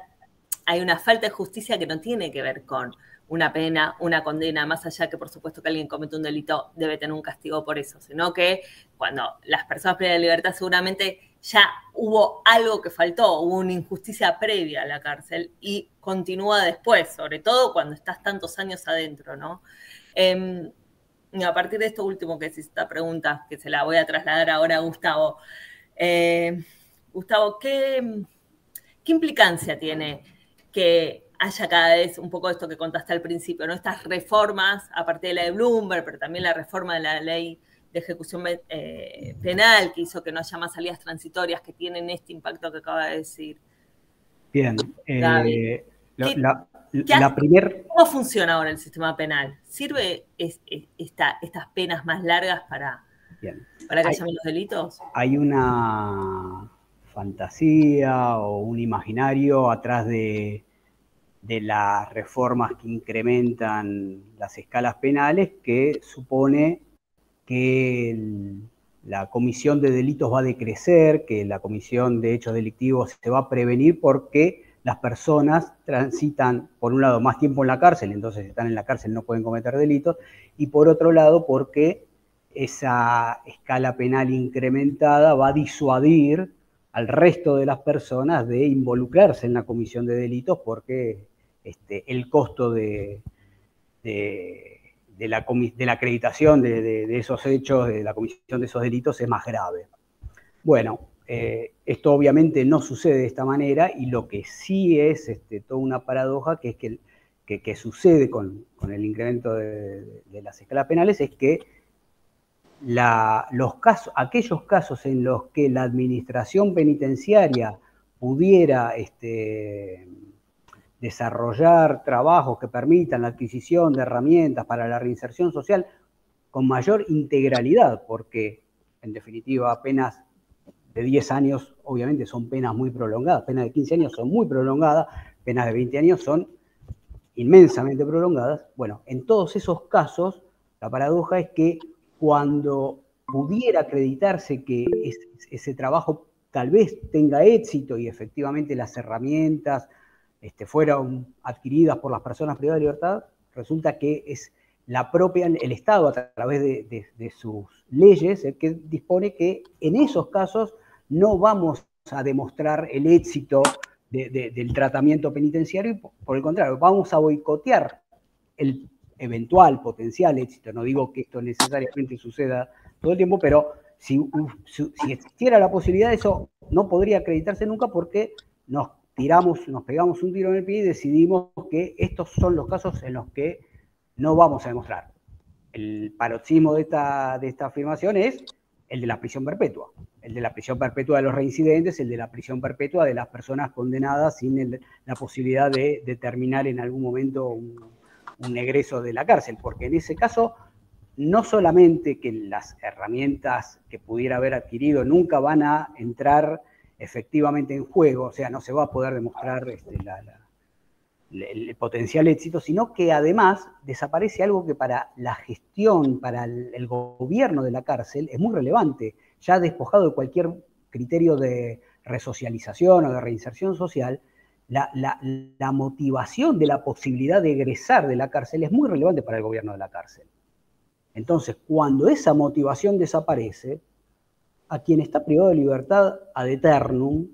hay una falta de justicia que no tiene que ver con una pena, una condena, más allá que por supuesto que alguien comete un delito debe tener un castigo por eso, sino que cuando las personas privan de libertad seguramente ya hubo algo que faltó, hubo una injusticia previa a la cárcel y continúa después, sobre todo cuando estás tantos años adentro, ¿no? A partir de esto último que es esta pregunta, que se la voy a trasladar ahora a Gustavo. Gustavo, ¿qué implicancia tiene que haya cada vez un poco de esto que contaste al principio, ¿no? Estas reformas, aparte de la de Bloomberg, pero también la reforma de la ley de ejecución penal, que hizo que no haya más salidas transitorias, que tienen este impacto que acaba de decir Bien. Gaby. ¿Cómo funciona ahora el sistema penal? ¿Sirve estas penas más largas para que haya menos delitos? Hay una fantasía o un imaginario atrás de las reformas que incrementan las escalas penales que supone que la comisión de delitos va a decrecer, que la comisión de hechos delictivos se va a prevenir porque las personas transitan, por un lado, más tiempo en la cárcel, entonces están en la cárcel, no pueden cometer delitos, y por otro lado, porque esa escala penal incrementada va a disuadir al resto de las personas de involucrarse en la comisión de delitos porque el costo de la acreditación de esos hechos, de la comisión de esos delitos, es más grave. Bueno, esto obviamente no sucede de esta manera y lo que sí es toda una paradoja que es que sucede con el incremento de las escalas penales es que aquellos casos en los que la administración penitenciaria pudiera desarrollar trabajos que permitan la adquisición de herramientas para la reinserción social con mayor integralidad, porque en definitiva penas de 10 años obviamente son penas muy prolongadas, penas de 15 años son muy prolongadas, penas de 20 años son inmensamente prolongadas. Bueno, en todos esos casos la paradoja es que cuando pudiera acreditarse que ese trabajo tal vez tenga éxito y efectivamente las herramientas fueron adquiridas por las personas privadas de libertad, resulta que es el Estado a través de sus leyes el que dispone que en esos casos no vamos a demostrar el éxito del tratamiento penitenciario y por el contrario, vamos a boicotear el eventual potencial éxito. No digo que esto necesariamente suceda todo el tiempo, pero si existiera la posibilidad, eso no podría acreditarse nunca porque nos pegamos un tiro en el pie y decidimos que estos son los casos en los que no vamos a demostrar. El paroxismo de esta afirmación es el de la prisión perpetua. El de la prisión perpetua de los reincidentes, el de la prisión perpetua de las personas condenadas sin la posibilidad de terminar en algún momento un egreso de la cárcel, porque en ese caso no solamente que las herramientas que pudiera haber adquirido nunca van a entrar efectivamente en juego, o sea, no se va a poder demostrar el potencial éxito, sino que además desaparece algo que para la gestión, para el gobierno de la cárcel es muy relevante, ya despojado de cualquier criterio de resocialización o de reinserción social. La motivación de la posibilidad de egresar de la cárcel es muy relevante para el gobierno de la cárcel. Entonces, cuando esa motivación desaparece, a quien está privado de libertad ad eternum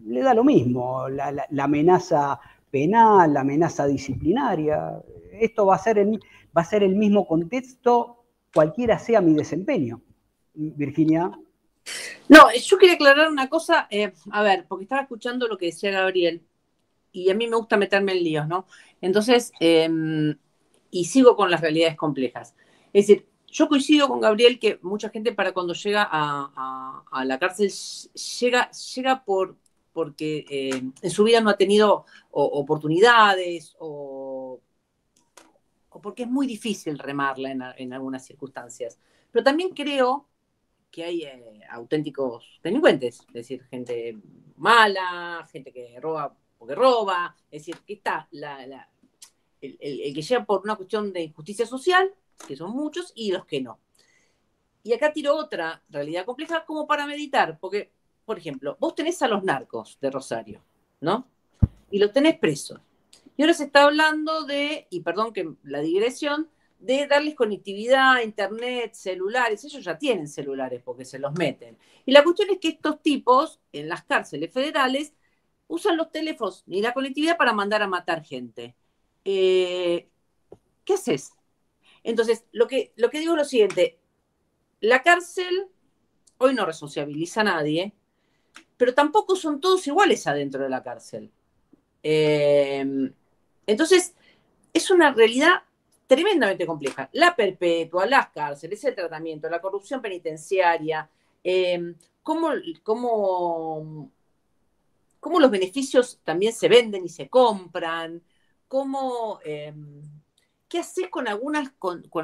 le da lo mismo, la amenaza penal, la amenaza disciplinaria. Esto va a ser el mismo contexto, cualquiera sea mi desempeño. Virginia. No, yo quería aclarar una cosa, a ver, porque estaba escuchando lo que decía Gabriel, y a mí me gusta meterme en líos, ¿no? Entonces, y sigo con las realidades complejas. Es decir, yo coincido con Gabriel que mucha gente para cuando llega a la cárcel llega porque en su vida no ha tenido oportunidades o porque es muy difícil remarla en algunas circunstancias. Pero también creo que hay auténticos delincuentes, es decir, gente mala, gente que roba porque roba, es decir, que está el que llega por una cuestión de injusticia social, que son muchos, y los que no. Y acá tiro otra realidad compleja como para meditar, porque, por ejemplo, vos tenés a los narcos de Rosario, ¿no? Y los tenés presos. Y ahora se está hablando de, y perdón que la digresión, de darles conectividad, internet, celulares. Ellos ya tienen celulares porque se los meten. Y la cuestión es que estos tipos, en las cárceles federales, usan los teléfonos y la conectividad para mandar a matar gente. ¿Qué haces? Entonces, lo que digo es lo siguiente. La cárcel hoy no resociabiliza a nadie, pero tampoco son todos iguales adentro de la cárcel. Entonces, es una realidad tremendamente compleja. La perpetua, las cárceles, el tratamiento, la corrupción penitenciaria, cómo los beneficios también se venden y se compran, qué haces con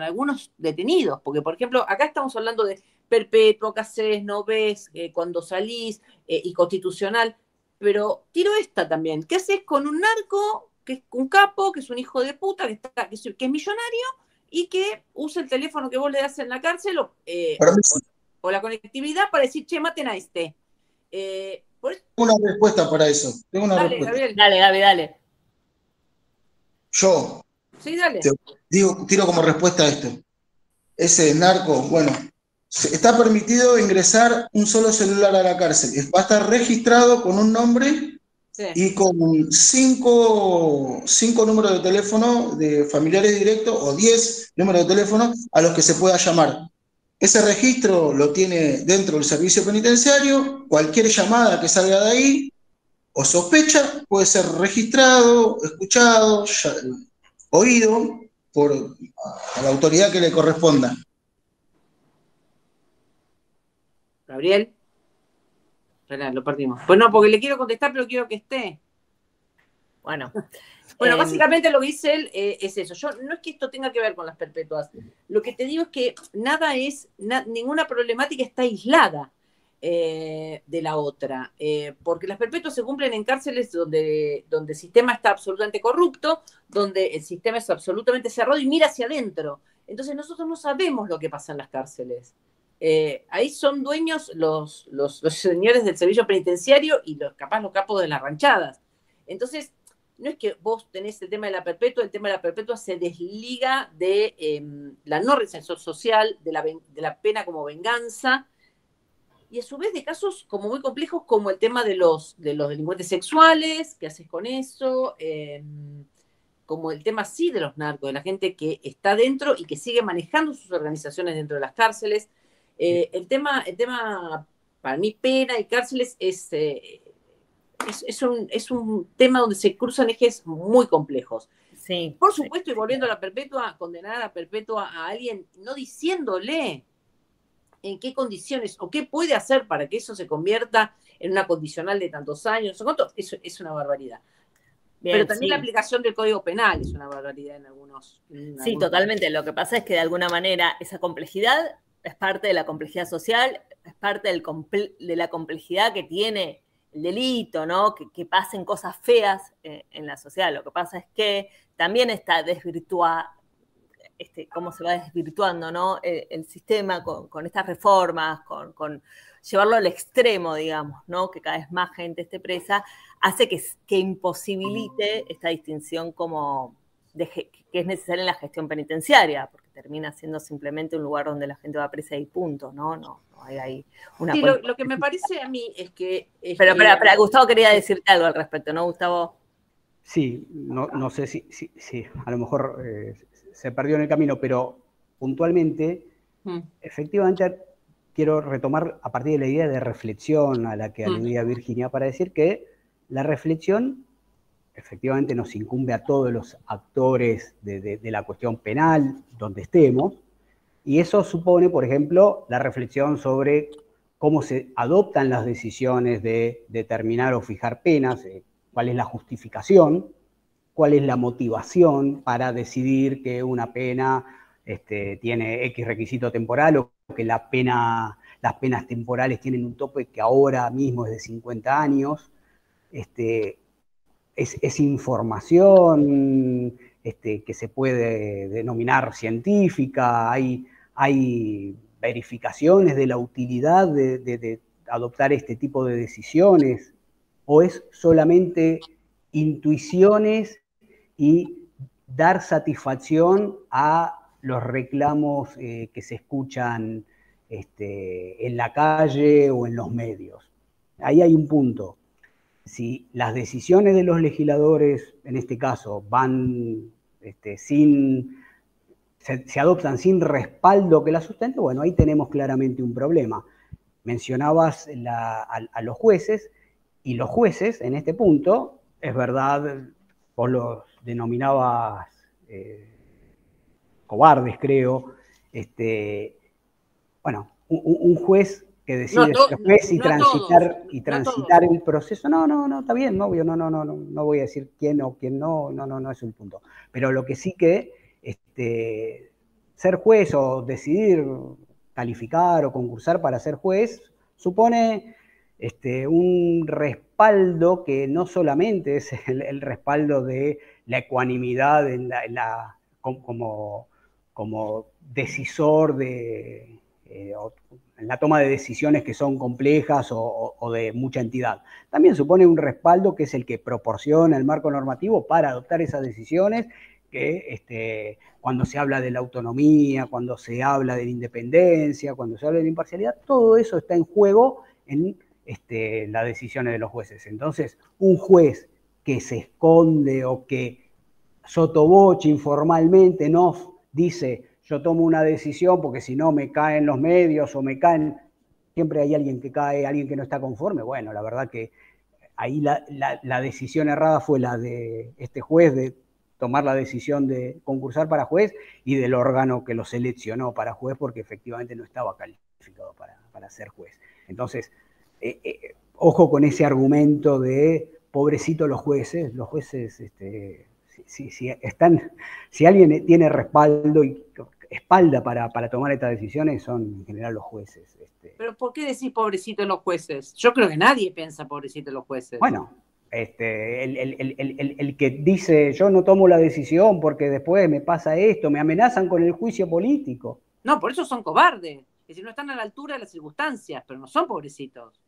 algunos detenidos, porque por ejemplo, acá estamos hablando de perpetuo, qué haces, no ves, cuando salís, y constitucional, pero tiro esta también, ¿qué haces con un narco, que es un capo, que es un hijo de puta, que es millonario, y que usa el teléfono que vos le das en la cárcel, o la conectividad para decir, che, maten a este? Tengo una respuesta para eso. Dale, Gabriel. Dale, Gaby, dale. Yo Sí, dale. tiro como respuesta a esto. Ese narco, bueno, está permitido ingresar un solo celular a la cárcel. Va a estar registrado con un nombre, sí, y con cinco números de teléfono de familiares directos o 10 números de teléfono a los que se pueda llamar. Ese registro lo tiene dentro del servicio penitenciario. Cualquier llamada que salga de ahí o sospecha puede ser registrado, escuchado, oído por la autoridad que le corresponda. Gabriel. Espera, lo perdimos. Pues no, porque le quiero contestar, pero quiero que esté. Bueno. Bueno, básicamente lo que dice él es eso. Yo no es que esto tenga que ver con las perpetuas. Lo que te digo es que ninguna problemática está aislada de la otra. Porque las perpetuas se cumplen en cárceles donde el sistema está absolutamente corrupto, donde el sistema es absolutamente cerrado y mira hacia adentro. Entonces nosotros no sabemos lo que pasa en las cárceles. Ahí son dueños los señores del servicio penitenciario y capaz los capos de las ranchadas. Entonces, no es que vos tenés el tema de la perpetua se desliga de la no reinserción social, de la pena como venganza, y a su vez de casos como muy complejos como el tema de los delincuentes sexuales, ¿qué haces con eso? Como el tema sí de los narcos, de la gente que está dentro y que sigue manejando sus organizaciones dentro de las cárceles. El tema, para mí, pena y cárceles es un tema donde se cruzan ejes muy complejos. Sí. Por supuesto, y volviendo a la perpetua, condenar a la perpetua a alguien, no diciéndole en qué condiciones o qué puede hacer para que eso se convierta en una condicional de tantos años, eso es una barbaridad. Bien, pero también sí, la aplicación del Código Penal es una barbaridad en algunos. Sí, totalmente. Lo que pasa es que de alguna manera esa complejidad es parte de la complejidad social, es parte de la complejidad que tiene el delito, ¿no? Que pasen cosas feas en la sociedad. Lo que pasa es que también está desvirtuado, cómo se va desvirtuando, ¿no? El sistema con estas reformas, con llevarlo al extremo, digamos, ¿no? Que cada vez más gente esté presa, hace que imposibilite esta distinción que es necesaria en la gestión penitenciaria, porque termina siendo simplemente un lugar donde la gente va presa y punto, ¿no? No hay ahí una... Sí, lo que me parece a mí es que... Pero, Gustavo quería decirte algo al respecto, ¿no, Gustavo? Sí, no sé si a lo mejor se perdió en el camino, pero puntualmente, efectivamente, quiero retomar a partir de la idea de reflexión a la que aludía Virginia para decir que la reflexión efectivamente nos incumbe a todos los actores de la cuestión penal, donde estemos, y eso supone, por ejemplo, la reflexión sobre cómo se adoptan las decisiones de determinar o fijar penas, cuál es la justificación, cuál es la motivación para decidir que una pena tiene X requisito temporal o que la pena las penas temporales tienen un tope que ahora mismo es de 50 años. Es información que se puede denominar científica, hay verificaciones de la utilidad de adoptar este tipo de decisiones, o es solamente intuiciones y dar satisfacción a los reclamos que se escuchan en la calle o en los medios. Ahí hay un punto. Si las decisiones de los legisladores, en este caso, van se adoptan sin respaldo que la sustente, bueno, ahí tenemos claramente un problema. Mencionabas a los jueces, y los jueces, en este punto, es verdad, vos los denominabas cobardes, creo. Bueno, un juez que decide ser juez y transitar el proceso. No, está bien, no voy a decir quién o quién no es un punto. Pero lo que sí que ser juez o decidir calificar o concursar para ser juez supone un respaldo que no solamente es el respaldo de la ecuanimidad como decisor en la toma de decisiones que son complejas o de mucha entidad. También supone un respaldo que es el que proporciona el marco normativo para adoptar esas decisiones, que cuando se habla de la autonomía, cuando se habla de la independencia, cuando se habla de la imparcialidad, todo eso está en juego en las decisiones de los jueces. Entonces, un juez que se esconde o que sotoboche informalmente no dice yo tomo una decisión porque si no me caen los medios o me caen, siempre hay alguien que cae, alguien que no está conforme. Bueno, la verdad que ahí la decisión errada fue la de este juez de tomar la decisión de concursar para juez y del órgano que lo seleccionó para juez porque efectivamente no estaba calificado para ser juez. Entonces, ojo con ese argumento de pobrecito los jueces si alguien tiene respaldo y espalda para tomar estas decisiones son en general los jueces. Pero ¿por qué decís pobrecito los jueces? Yo creo que nadie piensa pobrecito los jueces. Bueno, el que dice yo no tomo la decisión porque después me pasa esto, me amenazan con el juicio político. No, por eso son cobardes. Es decir, no están a la altura de las circunstancias, pero no son pobrecitos.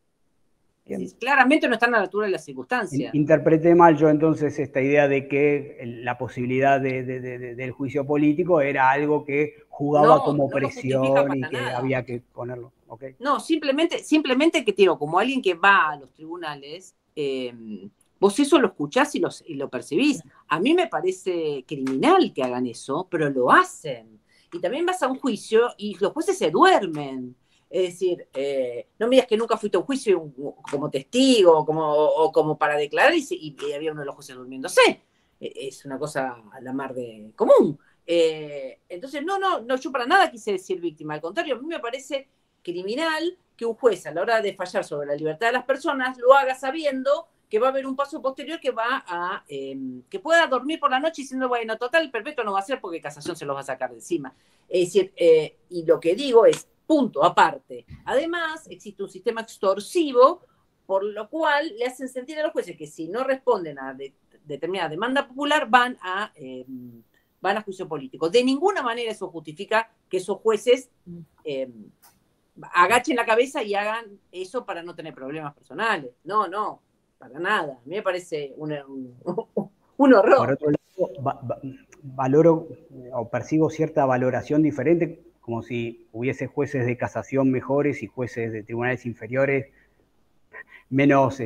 Es decir, claramente no están a la altura de las circunstancias. Interpreté mal yo entonces esta idea de que la posibilidad del juicio político era algo que jugaba como presión y que había que ponerlo. ¿Okay? No, simplemente que te digo, como alguien que va a los tribunales, vos eso lo escuchás y lo percibís. A mí me parece criminal que hagan eso, pero lo hacen. Y también vas a un juicio y los jueces se duermen. Es decir, no me digas que nunca fuiste a un juicio como testigo o como para declarar y había uno de los jueces durmiéndose. Es una cosa a la mar de común. Entonces, no, yo para nada quise decir víctima. Al contrario, a mí me parece criminal que un juez a la hora de fallar sobre la libertad de las personas lo haga sabiendo que va a haber un paso posterior que va a que pueda dormir por la noche diciendo, bueno, total, el perpetuo no va a ser porque casación se los va a sacar de encima. Es decir, y lo que digo es, punto, aparte. Además, existe un sistema extorsivo por lo cual le hacen sentir a los jueces que si no responden a determinada demanda popular van a juicio político. De ninguna manera eso justifica que esos jueces agachen la cabeza y hagan eso para no tener problemas personales. No, para nada. A mí me parece un horror. Por otro lado, valoro o percibo cierta valoración diferente, como si hubiese jueces de casación mejores y jueces de tribunales inferiores menos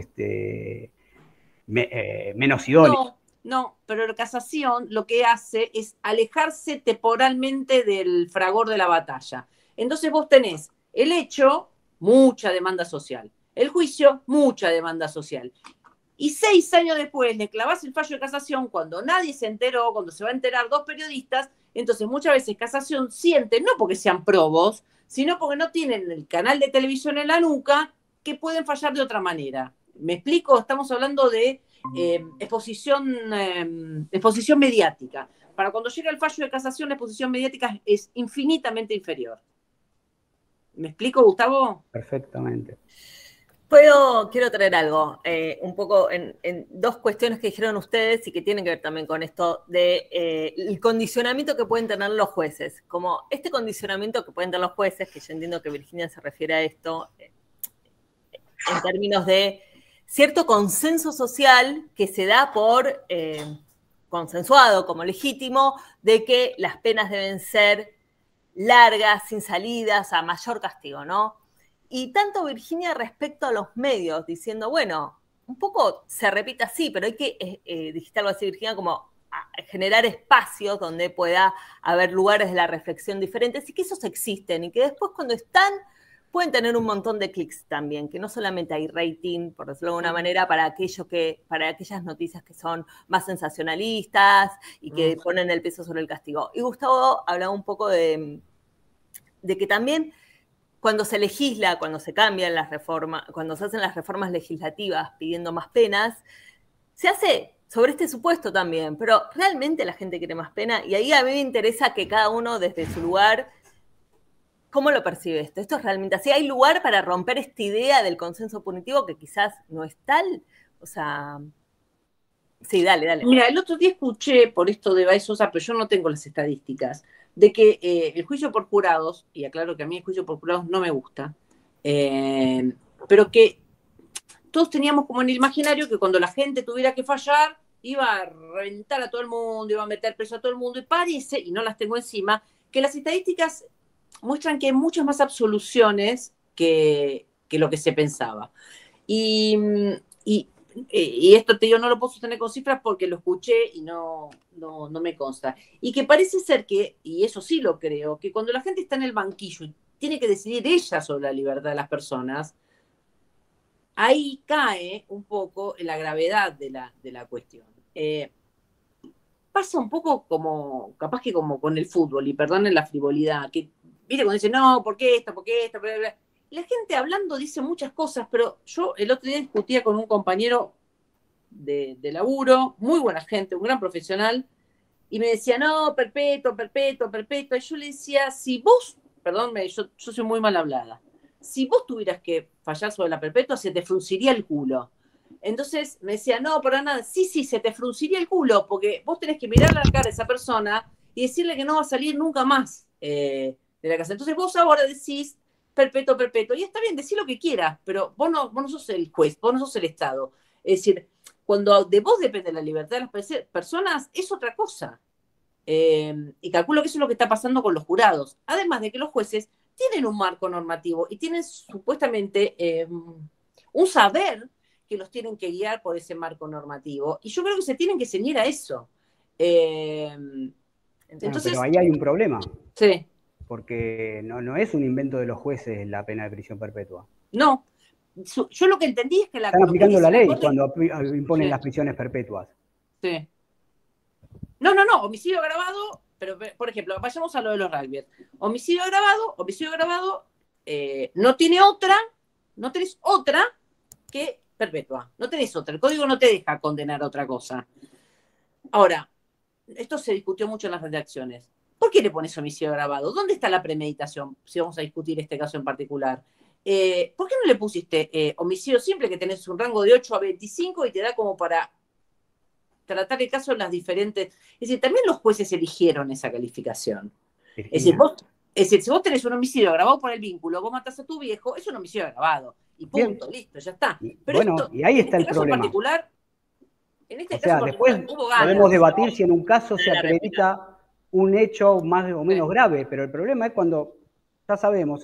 idóneos. No, pero la casación lo que hace es alejarse temporalmente del fragor de la batalla. Entonces vos tenés el hecho, mucha demanda social. El juicio, mucha demanda social. Y 6 años después le clavás el fallo de casación cuando nadie se enteró, cuando se va a enterar 2 periodistas. Entonces muchas veces casación siente, no porque sean probos, sino porque no tienen el canal de televisión en la nuca, que pueden fallar de otra manera. ¿Me explico? Estamos hablando de exposición mediática. Para cuando llega el fallo de casación, la exposición mediática es infinitamente inferior. ¿Me explico, Gustavo? Perfectamente. Quiero traer algo, un poco en dos cuestiones que dijeron ustedes y que tienen que ver también con esto de el condicionamiento que pueden tener los jueces. Como este condicionamiento que pueden tener los jueces, que yo entiendo que Virginia se refiere a esto, en términos de cierto consenso social que se da por consensuado como legítimo, de que las penas deben ser largas, sin salidas, a mayor castigo, ¿no? Y tanto Virginia respecto a los medios, diciendo, bueno, un poco se repite así, pero hay que, dijiste algo así, Virginia, como generar espacios donde pueda haber lugares de la reflexión diferentes y que esos existen y que después cuando están pueden tener un montón de clics también, que no solamente hay rating, por decirlo de alguna manera, para aquellas noticias que son más sensacionalistas y que ponen el peso sobre el castigo. Y Gustavo hablaba un poco de que también cuando se legisla, cuando se cambian las reformas, cuando se hacen las reformas legislativas pidiendo más penas, se hace sobre este supuesto también, pero realmente la gente quiere más pena y ahí a mí me interesa que cada uno desde su lugar, ¿cómo lo percibe esto? ¿Esto es realmente así? ¿Hay lugar para romper esta idea del consenso punitivo que quizás no es tal? O sea, sí, dale. Mira, el otro día escuché por esto de Baez Sosa, pero yo no tengo las estadísticas, de que el juicio por jurados, y aclaro que a mí el juicio por jurados no me gusta, pero que todos teníamos como en el imaginario que cuando la gente tuviera que fallar, iba a reventar a todo el mundo, iba a meter preso a todo el mundo, y parece, y no las tengo encima, que las estadísticas muestran que hay muchas más absoluciones que lo que se pensaba. Y esto te digo, no lo puedo sostener con cifras porque lo escuché y no me consta. Y que parece ser que, y eso sí lo creo, que cuando la gente está en el banquillo y tiene que decidir ella sobre la libertad de las personas, ahí cae un poco la gravedad de la cuestión. Pasa un poco como, capaz que como con el fútbol, y perdonen la frivolidad, que, viste, cuando dicen, no, ¿por qué esto? Bla, bla. La gente hablando dice muchas cosas, pero yo el otro día discutía con un compañero de laburo, muy buena gente, un gran profesional, y me decía, no, perpetuo, y yo le decía, si vos, perdónme, yo soy muy mal hablada, si vos tuvieras que fallar sobre la perpetua, se te frunciría el culo. Entonces me decía, no, para nada, sí, se te frunciría el culo, porque vos tenés que mirar la cara a esa persona y decirle que no va a salir nunca más de la casa. Entonces vos ahora decís, perpetuo, y está bien, decís lo que quieras, pero vos no sos el juez, vos no sos el Estado. Es decir, cuando de vos depende la libertad de las personas, es otra cosa. Y calculo que eso es lo que está pasando con los jurados. Además de que los jueces tienen un marco normativo y tienen supuestamente un saber que los tienen que guiar por ese marco normativo. Y yo creo que se tienen que ceñir a eso. Entonces, pero ahí hay un problema. Sí. Porque no es un invento de los jueces la pena de prisión perpetua. No. Yo lo que entendí es que están aplicando la ley cuando imponen las prisiones perpetuas. Sí. No, homicidio agravado, pero por ejemplo, vayamos a lo de los rugbyers. Homicidio agravado, no tenés otra que perpetua. No tenés otra. El código no te deja condenar a otra cosa. Ahora, esto se discutió mucho en las redacciones. ¿Por qué le pones homicidio agravado? ¿Dónde está la premeditación? Si vamos a discutir este caso en particular. ¿Por qué no le pusiste homicidio simple, que tenés un rango de 8 a 25 y te da como para tratar el caso en las diferentes... Es decir, también los jueces eligieron esa calificación. Es decir, si vos tenés un homicidio agravado por el vínculo, vos matás a tu viejo, es un homicidio agravado. Y punto, bien. Listo, ya está. Pero bueno, esto, y ahí está el problema. En este caso después podemos debatir si en un caso se acredita un hecho más o menos grave, pero el problema es cuando, ya sabemos,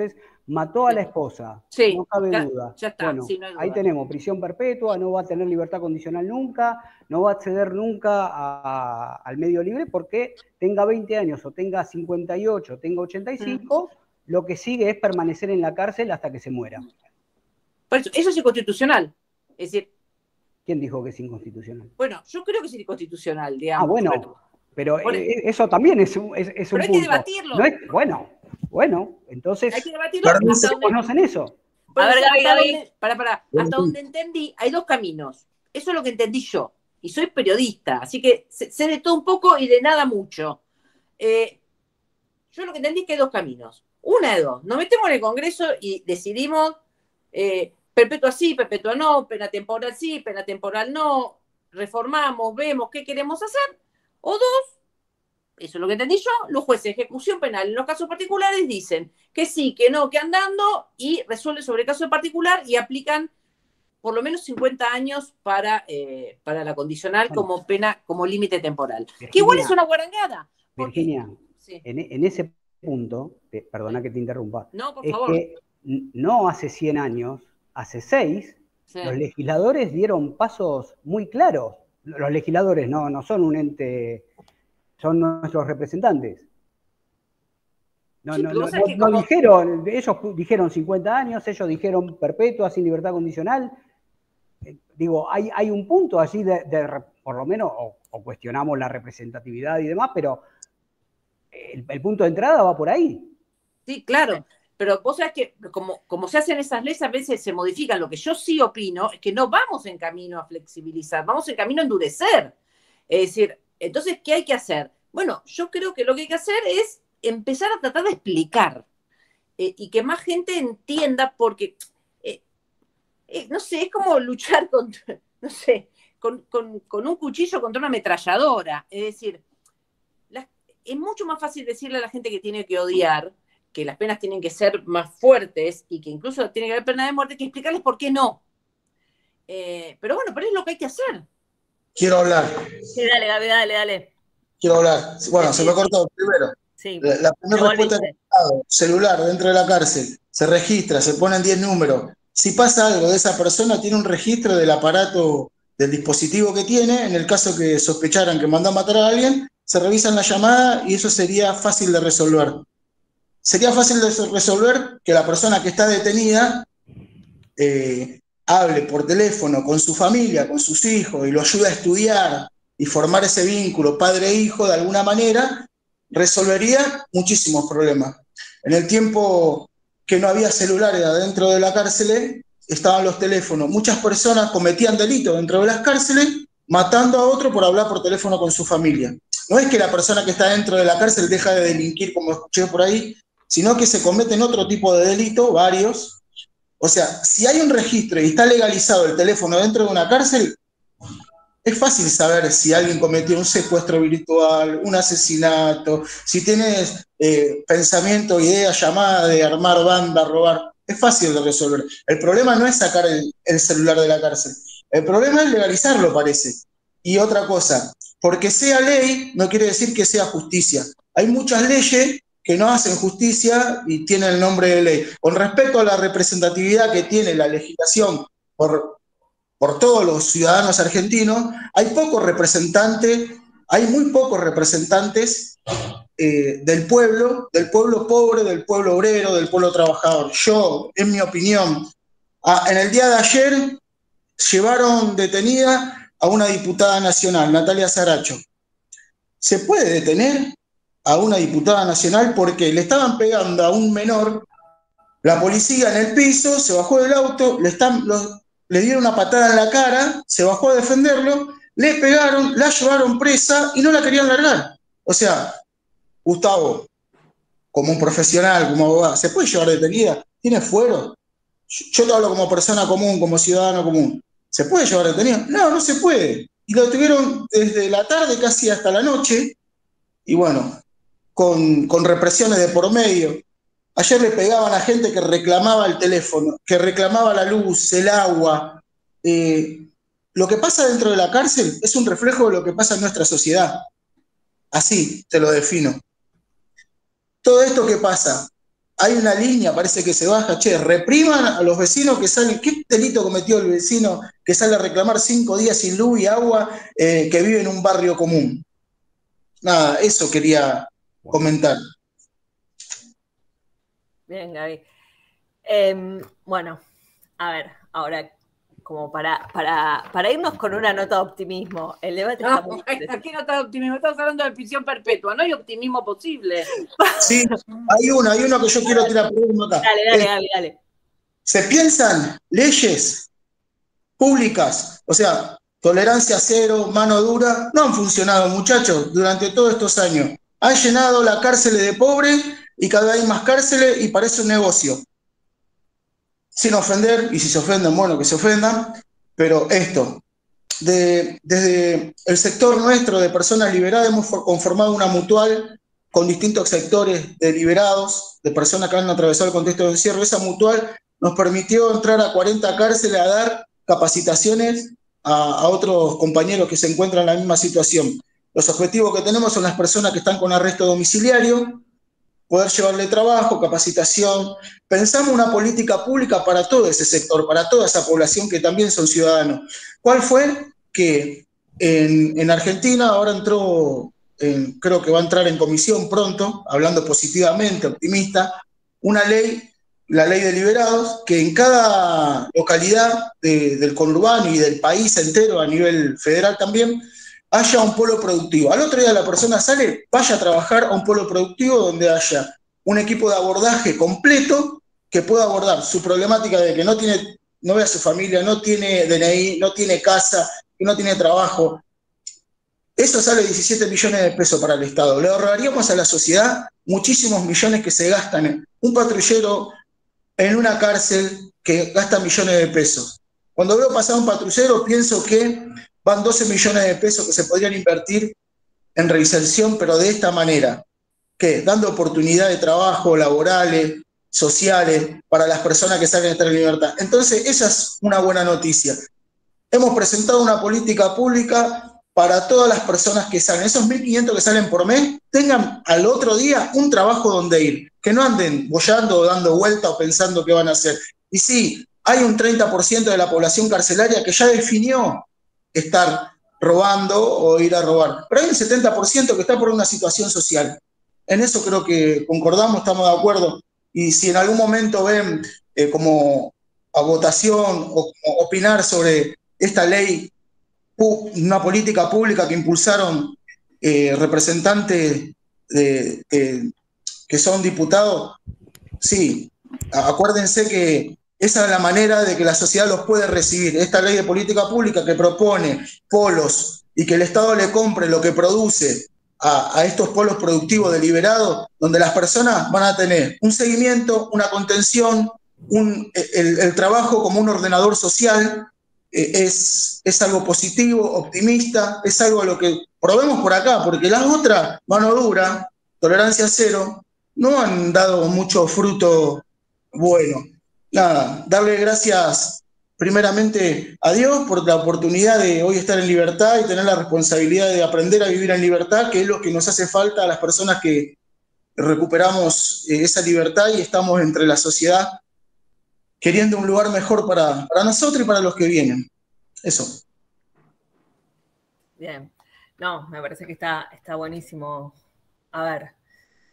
mató a la esposa, no cabe duda. Ya está, bueno, no hay duda. Ahí tenemos prisión perpetua, no va a tener libertad condicional nunca, no va a acceder nunca al medio libre porque tenga 20 años o tenga 58, tenga 85, lo que sigue es permanecer en la cárcel hasta que se muera. Por eso es inconstitucional. Es decir, ¿quién dijo que es inconstitucional? Bueno, yo creo que es inconstitucional, digamos. Pero eso también es un punto. Pero hay que debatirlo. No es, bueno, entonces... Hay que debatirlo. ¿Conocen eso? A ver, Gaby. Hasta donde entendí, hay dos caminos. Eso es lo que entendí yo. Y soy periodista, así que sé de todo un poco y de nada mucho. Yo lo que entendí es que hay dos caminos. Una de dos, nos metemos en el Congreso y decidimos perpetua sí, perpetua no, pena temporal sí, pena temporal no, reformamos, vemos qué queremos hacer, o dos, eso es lo que entendí yo, los jueces de ejecución penal en los casos particulares dicen que sí, que no, que andando, y resuelven sobre el caso en particular y aplican por lo menos 50 años para la condicional Bueno, como pena, como límite temporal. Virginia, Que igual es una guarangada. Porque, Virginia, sí. en ese punto, perdona que te interrumpa, No, por es favor. que no hace 100 años, hace 6, Sí. los legisladores dieron pasos muy claros. Los legisladores no son un ente, son nuestros representantes. Sí, pero vos sabés que como... dijeron, ellos dijeron 50 años, ellos dijeron perpetua, sin libertad condicional. Digo, hay un punto allí por lo menos, o cuestionamos la representatividad y demás, pero el punto de entrada va por ahí. Sí, claro, pero vos sabés que como se hacen esas leyes, a veces se modifican. Lo que yo sí opino es que no vamos en camino a flexibilizar, vamos en camino a endurecer. Es decir, entonces, ¿qué hay que hacer? Bueno, yo creo que lo que hay que hacer es empezar a tratar de explicar y que más gente entienda, porque, no sé, es como luchar con, no sé, con un cuchillo contra una ametralladora. Es decir, es mucho más fácil decirle a la gente que tiene que odiar que las penas tienen que ser más fuertes y que incluso tiene que haber pena de muerte, que explicarles por qué no. Pero bueno, pero es lo que hay que hacer. Quiero hablar. Sí, dale, Gaby, dale. Quiero hablar. Bueno, se me cortó primero. Sí, la primera respuesta es celular dentro de la cárcel. Se registra, se ponen 10 números. Si pasa algo de esa persona, tiene un registro del aparato, del dispositivo que tiene. En el caso que sospecharan que mandó a matar a alguien, se revisan la llamada y eso sería fácil de resolver. Sería fácil de resolver que la persona que está detenida hable por teléfono con su familia, con sus hijos, y lo ayude a estudiar y formar ese vínculo padre-hijo de alguna manera, resolvería muchísimos problemas. En el tiempo que no había celulares adentro de la cárcel, estaban los teléfonos. Muchas personas cometían delitos dentro de las cárceles, matando a otro por hablar por teléfono con su familia. No es que la persona que está dentro de la cárcel deja de delinquir, como escuché por ahí, sino que se cometen otro tipo de delitos, varios. O sea, si hay un registro y está legalizado el teléfono dentro de una cárcel, es fácil saber si alguien cometió un secuestro virtual, un asesinato, si tienes pensamiento, idea, llamada de armar banda, robar. Es fácil de resolver. El problema no es sacar el celular de la cárcel. El problema es legalizarlo, parece. Y otra cosa, porque sea ley no quiere decir que sea justicia. Hay muchas leyes que no hacen justicia y tienen el nombre de ley. Con respecto a la representatividad que tiene la legislación por todos los ciudadanos argentinos, hay pocos representantes, hay muy pocos representantes del pueblo pobre, del pueblo obrero, del pueblo trabajador. Yo, en mi opinión, en el día de ayer llevaron detenida a una diputada nacional, Natalia Saracho. ¿Se puede detener a una diputada nacional porque le estaban pegando a un menor? La policía en el piso se bajó del auto, le dieron una patada en la cara, se bajó a defenderlo, le pegaron, la llevaron presa y no la querían largar. O sea, Gustavo, como un profesional, como abogado, ¿se puede llevar detenida? ¿Tiene fuero? Yo te hablo como persona común, como ciudadano común. ¿Se puede llevar detenida? No, no se puede. Y lo tuvieron desde la tarde casi hasta la noche, y bueno, con represiones de por medio. Ayer le pegaban a gente que reclamaba el teléfono, que reclamaba la luz, el agua. Lo que pasa dentro de la cárcel es un reflejo de lo que pasa en nuestra sociedad. Así te lo defino. Todo esto que pasa, hay una línea, parece que se baja, repriman a los vecinos que salen. ¿Qué delito cometió el vecino que sale a reclamar 5 días sin luz y agua, que vive en un barrio común? Nada, eso quería comentar. Bien, Gaby. Bueno, a ver, ahora, como para irnos con una nota de optimismo, el debate está muy interesante. Aquí no está optimismo, estamos hablando de prisión perpetua, no hay optimismo posible. Sí, hay uno que yo quiero tirar por uno acá. Dale, Gaby, dale. ¿Se piensan leyes públicas? O sea, tolerancia cero, mano dura, no han funcionado, muchachos, durante todos estos años. Han llenado la cárcel de pobres, y cada vez hay más cárceles y parece un negocio. Sin ofender, y si se ofenden, bueno, que se ofendan, pero esto, desde el sector nuestro de personas liberadas hemos conformado una mutual con distintos sectores de liberados, de personas que han atravesado el contexto de encierro. Esa mutual nos permitió entrar a 40 cárceles a dar capacitaciones a otros compañeros que se encuentran en la misma situación. Los objetivos que tenemos son las personas que están con arresto domiciliario, poder llevarle trabajo, capacitación. Pensamos una política pública para todo ese sector, para toda esa población que también son ciudadanos. ¿Cuál fue? Que en Argentina ahora entró, creo que va a entrar en comisión pronto, hablando positivamente, optimista, una ley, la ley de liberados, que en cada localidad del conurbano y del país entero, a nivel federal también, haya un polo productivo. Al otro día la persona sale, vaya a trabajar a un polo productivo donde haya un equipo de abordaje completo que pueda abordar su problemática de que no ve a su familia, no tiene DNI, no tiene casa, que no tiene trabajo. Eso sale 17 millones de pesos para el Estado. Le ahorraríamos a la sociedad muchísimos millones que se gastan en un patrullero en una cárcel que gasta millones de pesos. Cuando veo pasar un patrullero pienso que van 12 millones de pesos que se podrían invertir en reinserción, pero de esta manera, que dando oportunidad de trabajo, laborales, sociales, para las personas que salen a estar en libertad. Entonces, esa es una buena noticia. Hemos presentado una política pública para todas las personas que salen. Esos 1.500 que salen por mes, tengan al otro día un trabajo donde ir, que no anden boyando o dando vuelta o pensando qué van a hacer. Y sí, hay un 30% de la población carcelaria que ya definió estar robando o ir a robar. Pero hay un 70% que está por una situación social. En eso creo que concordamos, estamos de acuerdo. Y si en algún momento ven como a votación o opinar sobre esta ley, una política pública que impulsaron representantes que son diputados, sí, acuérdense que esa es la manera de que la sociedad los puede recibir. Esta ley de política pública que propone polos y que el Estado le compre lo que produce a estos polos productivos deliberados, donde las personas van a tener un seguimiento, una contención, el trabajo como un ordenador social, es algo positivo, optimista, es algo a lo que probemos por acá, porque las otras, mano dura, tolerancia cero, no han dado mucho fruto bueno. Nada, darle gracias primeramente a Dios por la oportunidad de hoy estar en libertad y tener la responsabilidad de aprender a vivir en libertad, que es lo que nos hace falta a las personas que recuperamos esa libertad y estamos entre la sociedad queriendo un lugar mejor para nosotros y para los que vienen. Eso. Bien. No, me parece que está buenísimo. A ver,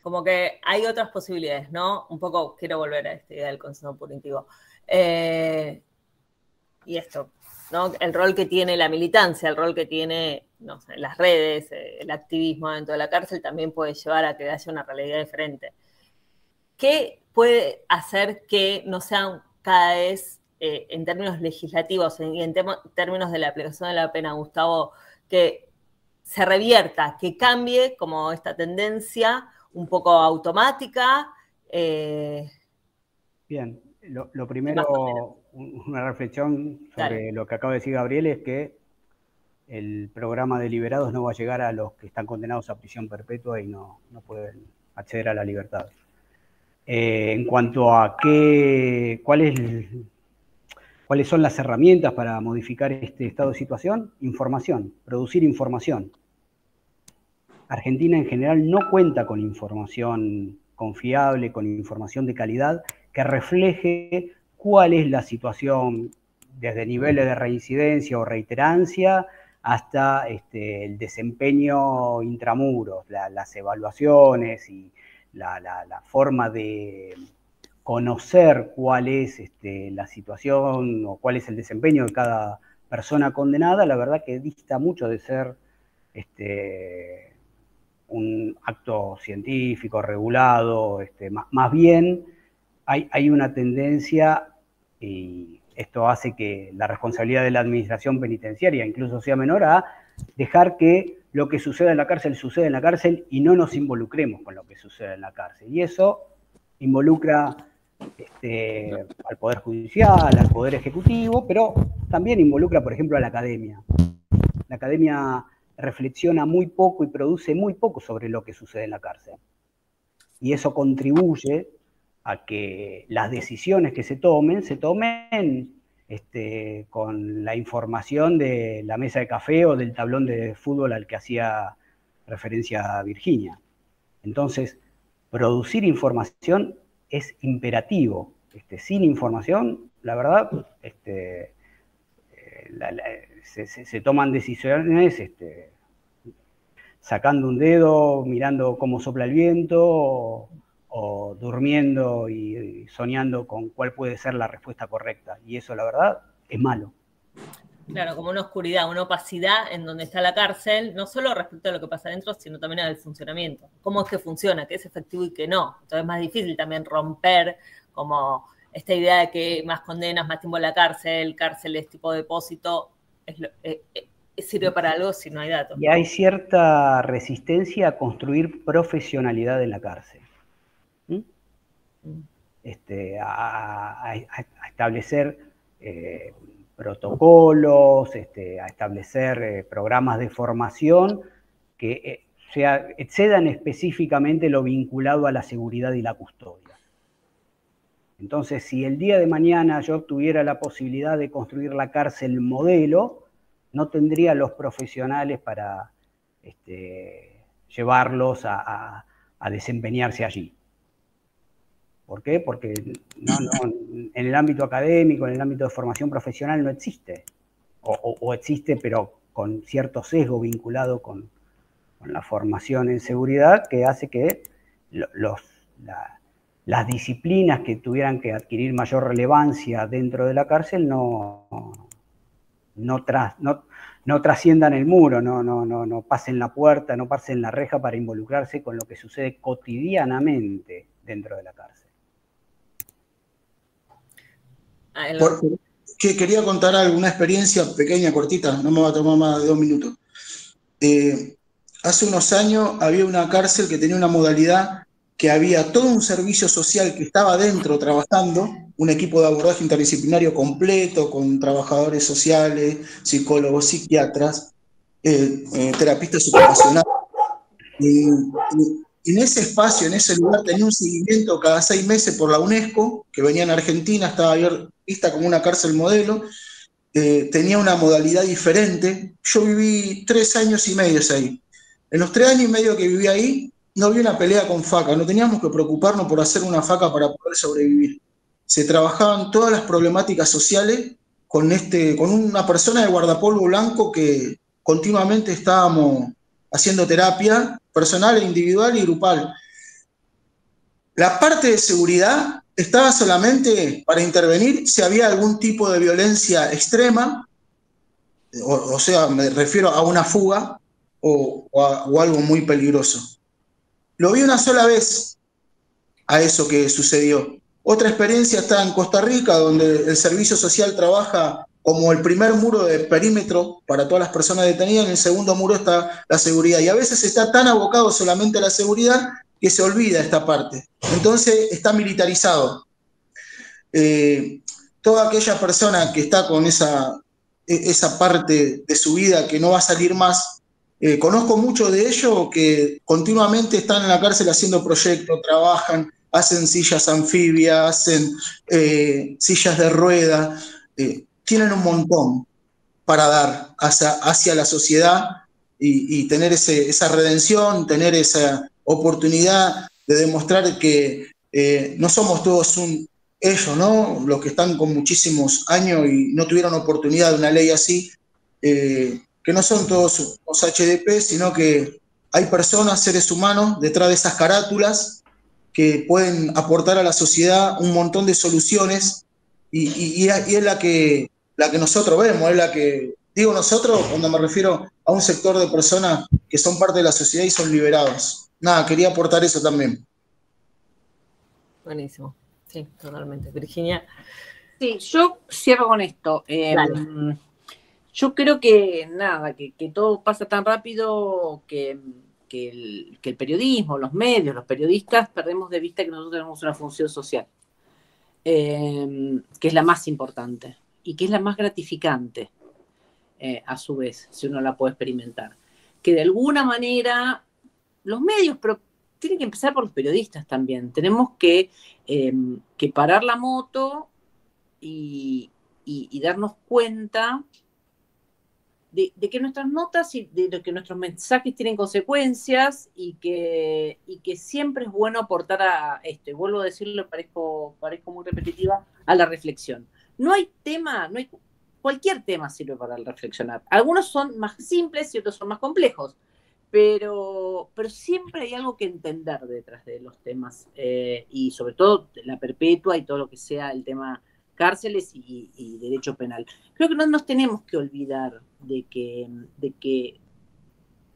como que hay otras posibilidades, ¿no? Un poco quiero volver a esta idea del consenso punitivo. Y esto, ¿no? El rol que tiene la militancia, el rol que tiene, no sé, las redes, el activismo dentro de la cárcel también puede llevar a que haya una realidad diferente. ¿Qué puede hacer que no sean cada vez, en términos legislativos y en términos de la aplicación de la pena, Gustavo, que se revierta, que cambie como esta tendencia un poco automática? Bien, lo primero, una reflexión sobre lo que acaba de decir Gabriel, es que el programa de liberados no va a llegar a los que están condenados a prisión perpetua y no pueden acceder a la libertad. En cuanto a cuáles son las herramientas para modificar este estado de situación, información, producir información. Argentina en general no cuenta con información confiable, con información de calidad que refleje cuál es la situación desde niveles de reincidencia o reiterancia hasta el desempeño intramuros, las evaluaciones y la forma de conocer cuál es la situación o cuál es el desempeño de cada persona condenada. La verdad que dista mucho de ser un acto científico, regulado. Más bien hay una tendencia, y esto hace que la responsabilidad de la administración penitenciaria incluso sea menor, a dejar que lo que sucede en la cárcel y no nos involucremos con lo que sucede en la cárcel. Y eso involucra al Poder Judicial, al Poder Ejecutivo, pero también involucra, por ejemplo, a la academia. La academia reflexiona muy poco y produce muy poco sobre lo que sucede en la cárcel. Y eso contribuye a que las decisiones que se tomen con la información de la mesa de café o del tablón de fútbol al que hacía referencia Virginia. Entonces, producir información es imperativo. Sin información, la verdad, se toman decisiones sacando un dedo, mirando cómo sopla el viento, o durmiendo y soñando con cuál puede ser la respuesta correcta. Y eso, la verdad, es malo. Claro, como una oscuridad, una opacidad en donde está la cárcel, no solo respecto a lo que pasa adentro, sino también al funcionamiento. ¿Cómo es que funciona? ¿Qué es efectivo y qué no? Entonces es más difícil también romper como esta idea de que más condenas, más tiempo en la cárcel es tipo depósito, sirve para algo si no hay datos. Y hay cierta resistencia a construir profesionalidad en la cárcel. A establecer protocolos, a establecer programas de formación que excedan específicamente lo vinculado a la seguridad y la custodia. Entonces, si el día de mañana yo tuviera la posibilidad de construir la cárcel modelo, no tendría los profesionales para llevarlos a desempeñarse allí. ¿Por qué? Porque en el ámbito académico, en el ámbito de formación profesional no existe. O existe, pero con cierto sesgo vinculado con la formación en seguridad, que hace que las disciplinas que tuvieran que adquirir mayor relevancia dentro de la cárcel no trasciendan el muro, no pasen la puerta, no pasen la reja para involucrarse con lo que sucede cotidianamente dentro de la cárcel. Que quería contar alguna experiencia pequeña, cortita, no me va a tomar más de 2 minutos. Hace unos años había una cárcel que tenía una modalidad que había todo un servicio social que estaba dentro trabajando, un equipo de abordaje interdisciplinario completo, con trabajadores sociales, psicólogos, psiquiatras, terapistas ocupacionales. En ese espacio, en ese lugar, tenía un seguimiento cada 6 meses por la UNESCO, que venía en Argentina, estaba vista como una cárcel modelo, tenía una modalidad diferente. Yo viví 3 años y medio ahí. En los 3 años y medio que viví ahí, no había una pelea con faca, no teníamos que preocuparnos por hacer una faca para poder sobrevivir. Se trabajaban todas las problemáticas sociales con una persona de guardapolvo blanco que continuamente estábamos haciendo terapia personal, individual y grupal. La parte de seguridad estaba solamente para intervenir si había algún tipo de violencia extrema, o sea, me refiero a una fuga o algo muy peligroso. Lo vi una sola vez a eso que sucedió. Otra experiencia está en Costa Rica, donde el servicio social trabaja como el primer muro de perímetro para todas las personas detenidas, en el segundo muro está la seguridad. Y a veces está tan abocado solamente a la seguridad que se olvida esta parte. Entonces está militarizado. Toda aquella persona que está con esa parte de su vida que no va a salir más, conozco muchos de ellos que continuamente están en la cárcel haciendo proyectos, trabajan, hacen sillas anfibias, hacen sillas de rueda, tienen un montón para dar hacia la sociedad y tener esa redención, tener esa oportunidad de demostrar que no somos todos ellos, ¿no? Los que están con muchísimos años y no tuvieron oportunidad de una ley así, que no son todos los HDP, sino que hay personas, seres humanos, detrás de esas carátulas que pueden aportar a la sociedad un montón de soluciones y es la que nosotros vemos, es la que, digo nosotros cuando me refiero a un sector de personas que son parte de la sociedad y son liberados. Nada, quería aportar eso también. Buenísimo, sí, totalmente. Virginia. Sí, yo cierro con esto. Yo creo que nada, que todo pasa tan rápido que el periodismo, los medios, los periodistas, perdemos de vista que nosotros tenemos una función social, que es la más importante y que es la más gratificante, a su vez, si uno la puede experimentar. Que de alguna manera los medios, pero tienen que empezar por los periodistas también. Tenemos que parar la moto y darnos cuenta de que nuestras notas y de que nuestros mensajes tienen consecuencias y que siempre es bueno aportar a esto. Y vuelvo a decirlo, parezco muy repetitiva, a la reflexión. No hay tema, cualquier tema sirve para reflexionar. Algunos son más simples y otros son más complejos, pero siempre hay algo que entender detrás de los temas, y sobre todo la perpetua y todo lo que sea el tema cárceles y derecho penal. Creo que no nos tenemos que olvidar de que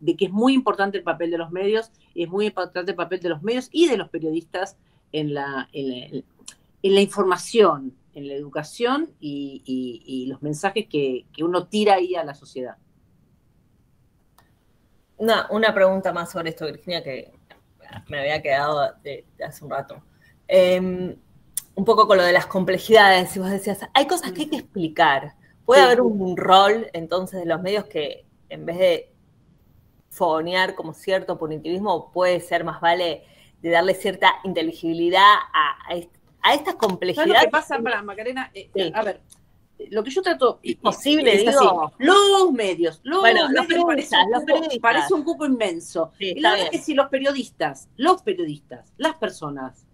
es muy importante el papel de los medios, y es muy importante el papel de los medios y de los periodistas en la información, en la educación y los mensajes que uno tira ahí a la sociedad. Una pregunta más sobre esto, Virginia, que me había quedado de hace un rato. Un poco con lo de las complejidades, si vos decías, hay cosas que hay que explicar. ¿Puede haber un rol, entonces, de los medios que, en vez de fogonear como cierto punitivismo, puede ser más vale de darle cierta inteligibilidad a estas complejidades? ¿Sabes lo que pasa, Macarena? Sí. A ver, lo que yo trato... ¿Es posible, digo? Así. Los medios parece un cupo inmenso. Sí, y la verdad es que si los periodistas, las personas,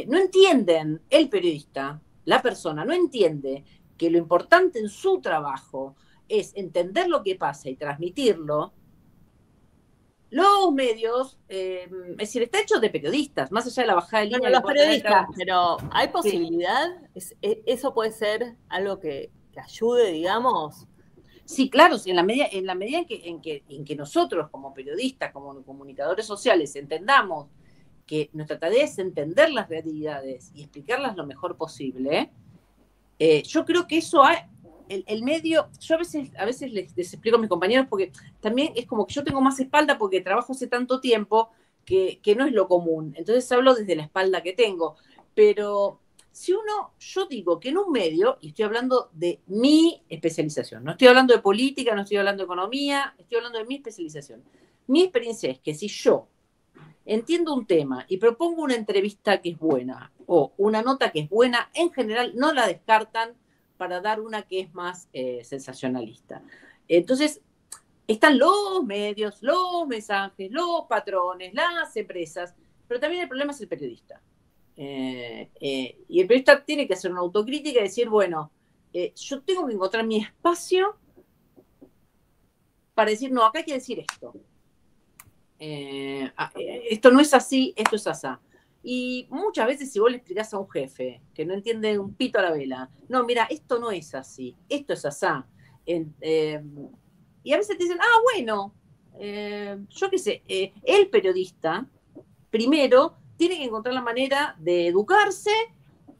no entienden, el periodista, la persona, no entiende que lo importante en su trabajo es entender lo que pasa y transmitirlo, los medios, es decir, está hecho de periodistas, más allá de la bajada de línea. Los periodistas, pero ¿hay posibilidad? Sí. ¿Eso puede ser algo que ayude, digamos? Sí, claro, sí, en la medida en que nosotros como periodistas, como comunicadores sociales, entendamos que nuestra tarea es entender las realidades y explicarlas lo mejor posible, yo creo que eso el medio, yo a veces les explico a mis compañeros, porque también es como que yo tengo más espalda porque trabajo hace tanto tiempo que no es lo común, entonces hablo desde la espalda que tengo, pero yo digo que en un medio, y estoy hablando de mi especialización, no estoy hablando de política, no estoy hablando de economía, estoy hablando de mi especialización. Mi experiencia es que si yo entiendo un tema y propongo una entrevista que es buena o una nota que es buena, en general no la descartan para dar una que es más sensacionalista. Entonces, están los medios, los mensajes, los patrones, las empresas, pero también el problema es el periodista. Y el periodista tiene que hacer una autocrítica y decir, bueno, yo tengo que encontrar mi espacio para decir, no, acá hay que decir esto. Esto no es así, esto es asá. Y muchas veces si vos le explicás a un jefe que no entiende un pito a la vela, no, mira, esto no es así, esto es asá. Y a veces te dicen, bueno, yo qué sé, el periodista primero tiene que encontrar la manera de educarse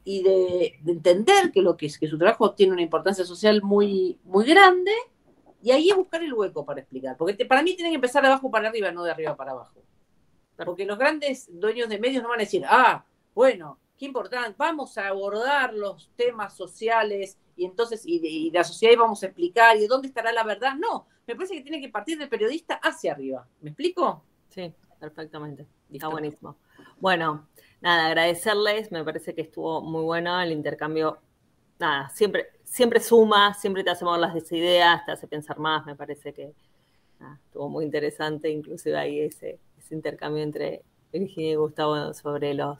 y de entender que su trabajo tiene una importancia social muy, muy grande. Y ahí es buscar el hueco para explicar. Porque para mí tienen que empezar de abajo para arriba, no de arriba para abajo. Porque los grandes dueños de medios no van a decir, bueno, qué importante, vamos a abordar los temas sociales y entonces, y la sociedad vamos a explicar, y de dónde estará la verdad. No, me parece que tiene que partir del periodista hacia arriba. ¿Me explico? Sí, perfectamente. Está buenísimo. Bueno, nada, agradecerles. Me parece que estuvo muy bueno el intercambio. Nada, siempre suma, siempre te hace mover las ideas, te hace pensar más. Me parece que estuvo muy interesante, inclusive ahí ese intercambio entre Virginia y Gustavo sobre los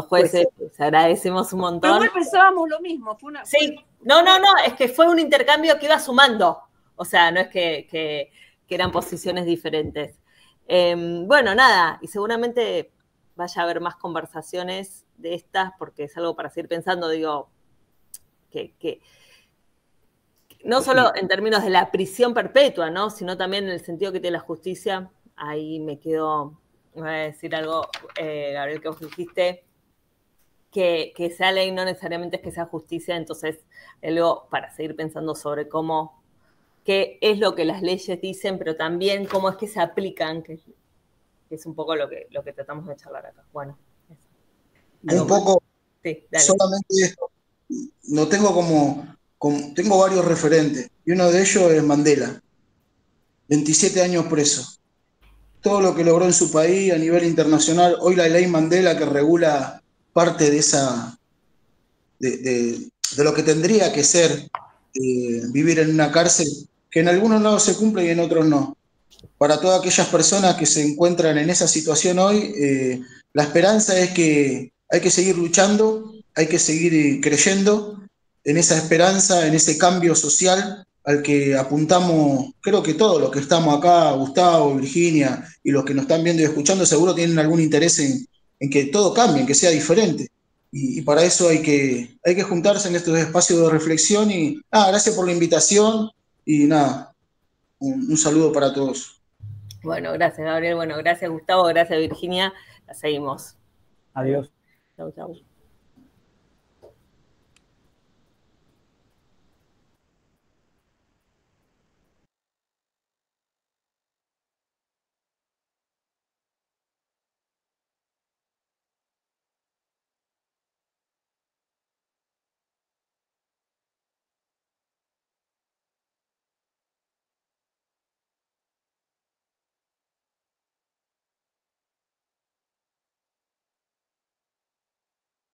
jueces. Pues agradecemos un montón. Pero igual pensábamos lo mismo. Sí, no, es que fue un intercambio que iba sumando. O sea, no es que eran posiciones diferentes. Bueno, nada, y seguramente vaya a haber más conversaciones de estas, porque es algo para seguir pensando, digo, que no solo en términos de la prisión perpetua, ¿no? Sino también en el sentido que tiene la justicia. Ahí me voy a decir algo, Gabriel, que vos dijiste, que sea ley no necesariamente es que sea justicia, entonces luego para seguir pensando sobre cómo qué es lo que las leyes dicen, pero también cómo es que se aplican, que es un poco lo que tratamos de charlar acá. Bueno. Un poco, sí, dale. solamente esto. No tengo tengo varios referentes, y uno de ellos es Mandela, 27 años preso. Todo lo que logró en su país a nivel internacional, hoy la ley Mandela que regula parte de de lo que tendría que ser vivir en una cárcel, que en algunos lados se cumple y en otros no. Para todas aquellas personas que se encuentran en esa situación hoy, la esperanza es que hay que seguir luchando, hay que seguir creyendo en esa esperanza, en ese cambio social al que apuntamos. Creo que todos los que estamos acá, Gustavo, Virginia, y los que nos están viendo y escuchando, seguro tienen algún interés en que todo cambie, en que sea diferente. Y para eso hay que juntarse en estos espacios de reflexión. Y gracias por la invitación y nada, un saludo para todos. Bueno, gracias, Gabriel. Bueno, gracias, Gustavo. Gracias, Virginia. La seguimos. Adiós. Chau, chau.